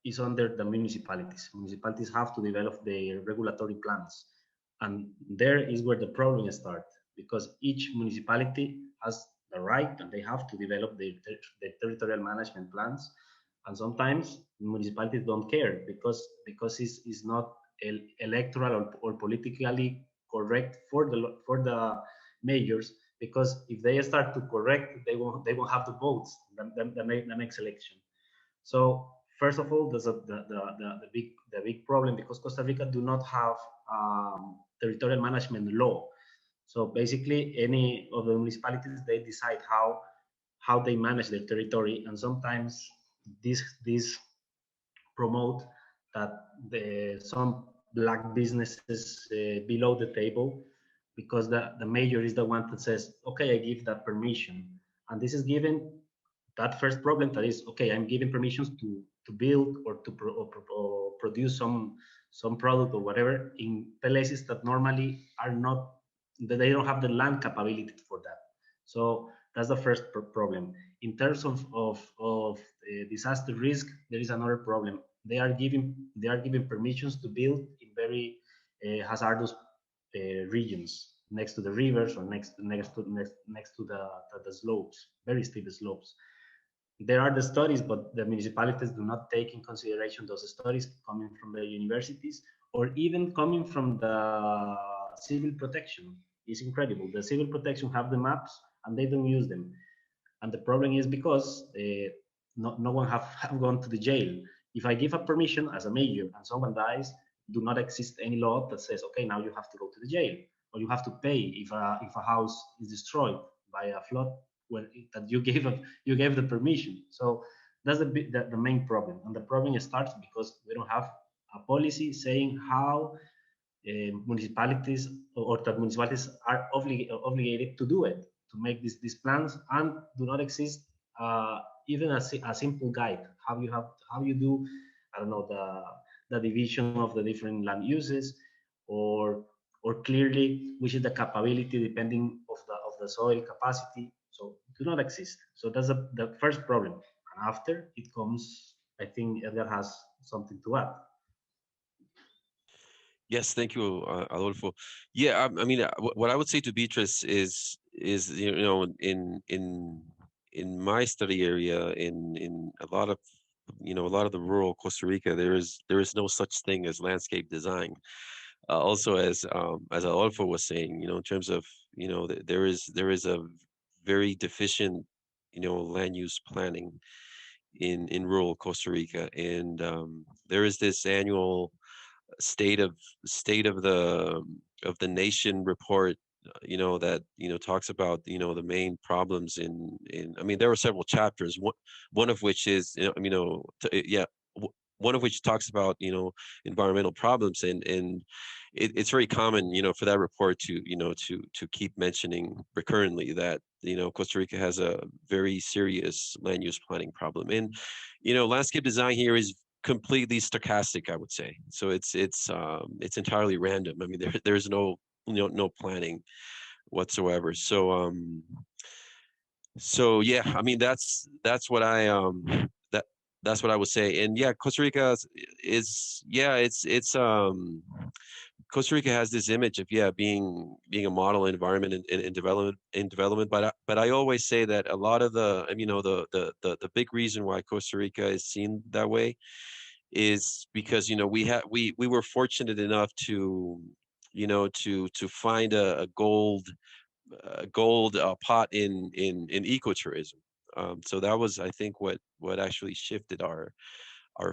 is under the municipalities. Municipalities have to develop their regulatory plans, and there is where the problem starts, because each municipality has the right and they have to develop their territorial management plans, and sometimes municipalities don't care because it's not electoral or politically correct for the mayors, because if they start to correct, they won't have the votes the next election. So first of all, there's the big problem, because Costa Rica do not have territorial management law. So basically, any of the municipalities, they decide how they manage their territory, and sometimes this promote that some black businesses below the table, because the mayor is the one that says, okay, I give that permission, and this is given that first problem, that is, okay, I'm giving permissions to build or to produce some product or whatever in places that normally are not, that they don't have the land capability for that. So that's the first problem. In terms of disaster risk, there is another problem. They are giving permissions to build in very hazardous regions, next to the rivers or next to the slopes, very steep slopes. There are the studies, but the municipalities do not take in consideration those studies coming from the universities or even coming from the civil protection. It's incredible. The civil protection have the maps and they don't use them. And the problem is because no one have gone to the jail. If I give a permission as a mayor and someone dies, do not exist any law that says, okay, now you have to go to the jail, or you have to pay if a house is destroyed by a flood that you gave the permission. So that's the main problem, and the problem starts because we don't have a policy saying how municipalities or that municipalities are obligated to do it, to make these plans, and do not exist even a simple guide how you do, I don't know, the division of the different land uses, or clearly which is the capability depending of the soil capacity. So do not exist. So that's the first problem. And after it comes, I think Edgar has something to add. Yes, thank you, Adolfo. Yeah, I mean, what I would say to Beatrice is in my study area, in a lot of the rural Costa Rica, there is no such thing as landscape design. Also, as Adolfo was saying, in terms of there is a very deficient land use planning in rural Costa Rica, and there is this annual state of the nation report, that talks about the main problems in I mean, there were several chapters, one of which is one of which talks about environmental problems, and it's very common, for that report to, to keep mentioning recurrently that, Costa Rica has a very serious land use planning problem. And, landscape design here is completely stochastic, I would say. So it's entirely random. I mean, there's no planning whatsoever. So yeah, I mean, that's what that's what I would say. And yeah, Costa Rica is Costa Rica has this image of being a model environment in development. But I always say that a lot of the big reason why Costa Rica is seen that way is because we were fortunate enough to to find a gold pot in ecotourism. So that was, I think, what actually shifted our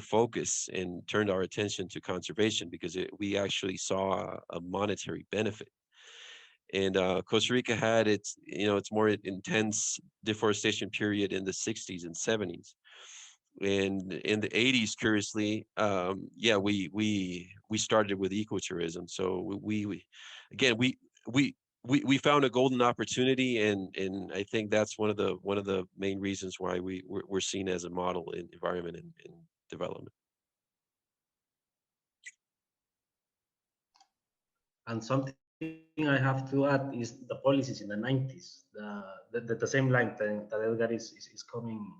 focus and turned our attention to conservation, because we actually saw a monetary benefit. And Costa Rica had its more intense deforestation period in the 60s and 70s. And in the 80s, curiously, we started with ecotourism. So we found a golden opportunity, and I think that's one of the main reasons why we're seen as a model in environment and development. And something I have to add is the policies in the 90s. The same line that Edgar is coming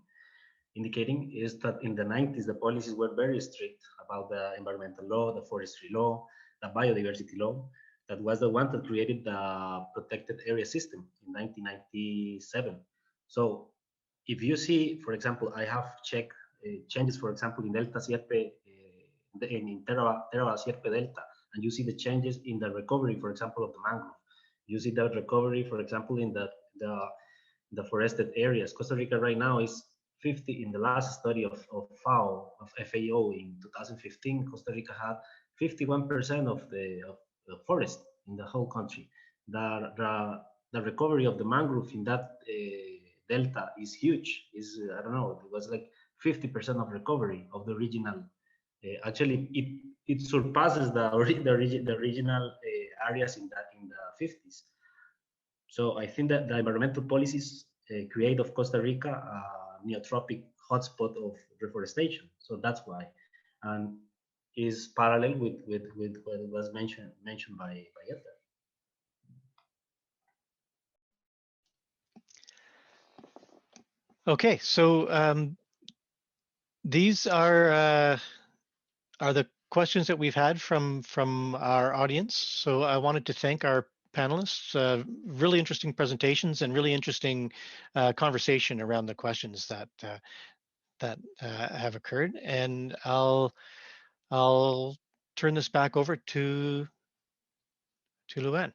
indicating is that in the 90s, the policies were very strict about the environmental law, the forestry law, the biodiversity law. That was the one that created the protected area system in 1997. So if you see, for example, I have checked changes, for example, in Delta Sierpe, in Terra Sierpe Delta, and you see the changes in the recovery, for example, of the mangrove. You see the recovery, for example, in the forested areas. Costa Rica right now is 50 in the last study of FAO in 2015. Costa Rica had 51% of the forest in the whole country. The recovery of the mangrove in that delta is huge. I don't know, it was like 50% of recovery of the original. Actually, it surpasses the regional areas in the 50s. So I think that the environmental policies create of Costa Rica a neotropic hotspot of reforestation. So that's why, and is parallel with what was mentioned by Edgar. Okay, so these are the questions that we've had from our audience. So I wanted to thank our panelists. Really interesting presentations and really interesting conversation around the questions that have occurred. And I'll turn this back over to Luann.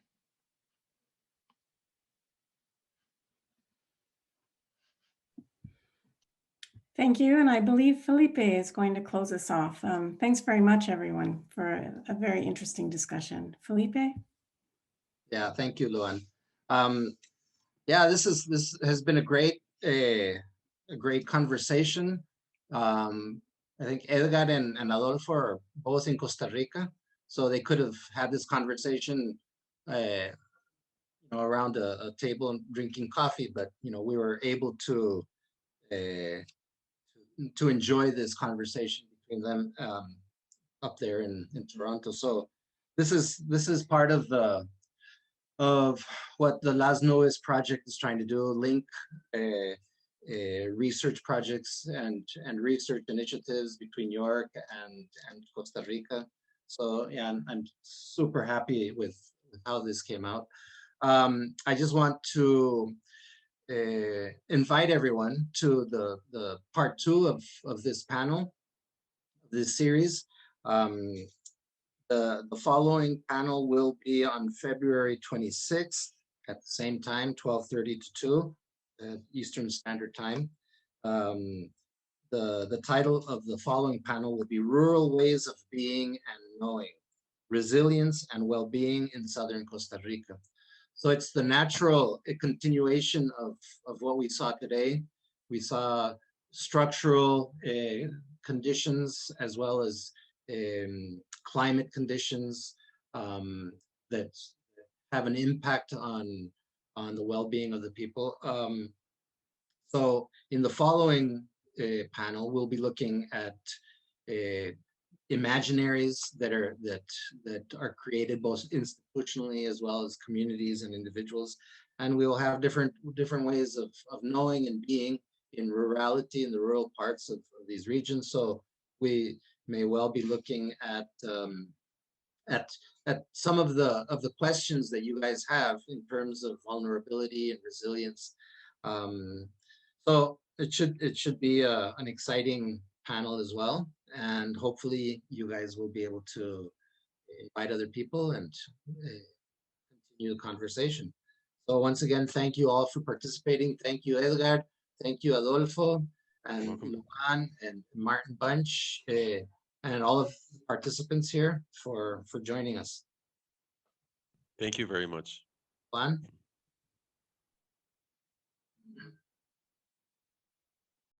Thank you. And I believe Felipe is going to close us off. Thanks very much, everyone, for a very interesting discussion. Felipe? Yeah, thank you, Luan. Yeah, this has been a great conversation. I think Edgar and Adolfo are both in Costa Rica, so they could have had this conversation around a table and drinking coffee, but we were able to enjoy this conversation between them up there in Toronto. So this is part of what the Las Nubes project is trying to do, link research projects and research initiatives between York and Costa Rica. So yeah, I'm super happy with how this came out. I just want to invite everyone to the part 2 of this panel, this series. The following panel will be on February 26th at the same time, 12:30 to 2 Eastern Standard Time. The title of the following panel will be Rural Ways of Being and Knowing, Resilience and Well-Being in Southern Costa Rica. So it's the natural continuation of what we saw today. We saw structural conditions as well as climate conditions, that have an impact on the well-being of the people. So in the following panel, we'll be looking at imaginaries that are created both institutionally as well as communities and individuals, and we will have different ways of knowing and being in rurality, in the rural parts of these regions. So we may well be looking at some of the questions that you guys have in terms of vulnerability and resilience. So it should be an exciting panel as well, and hopefully you guys will be able to invite other people and continue the conversation. So once again, thank you all for participating. Thank you, Edgar. Thank you, Adolfo, and Luan, and Martin Bunch, and all of the participants here for joining us. Thank you very much. Juan?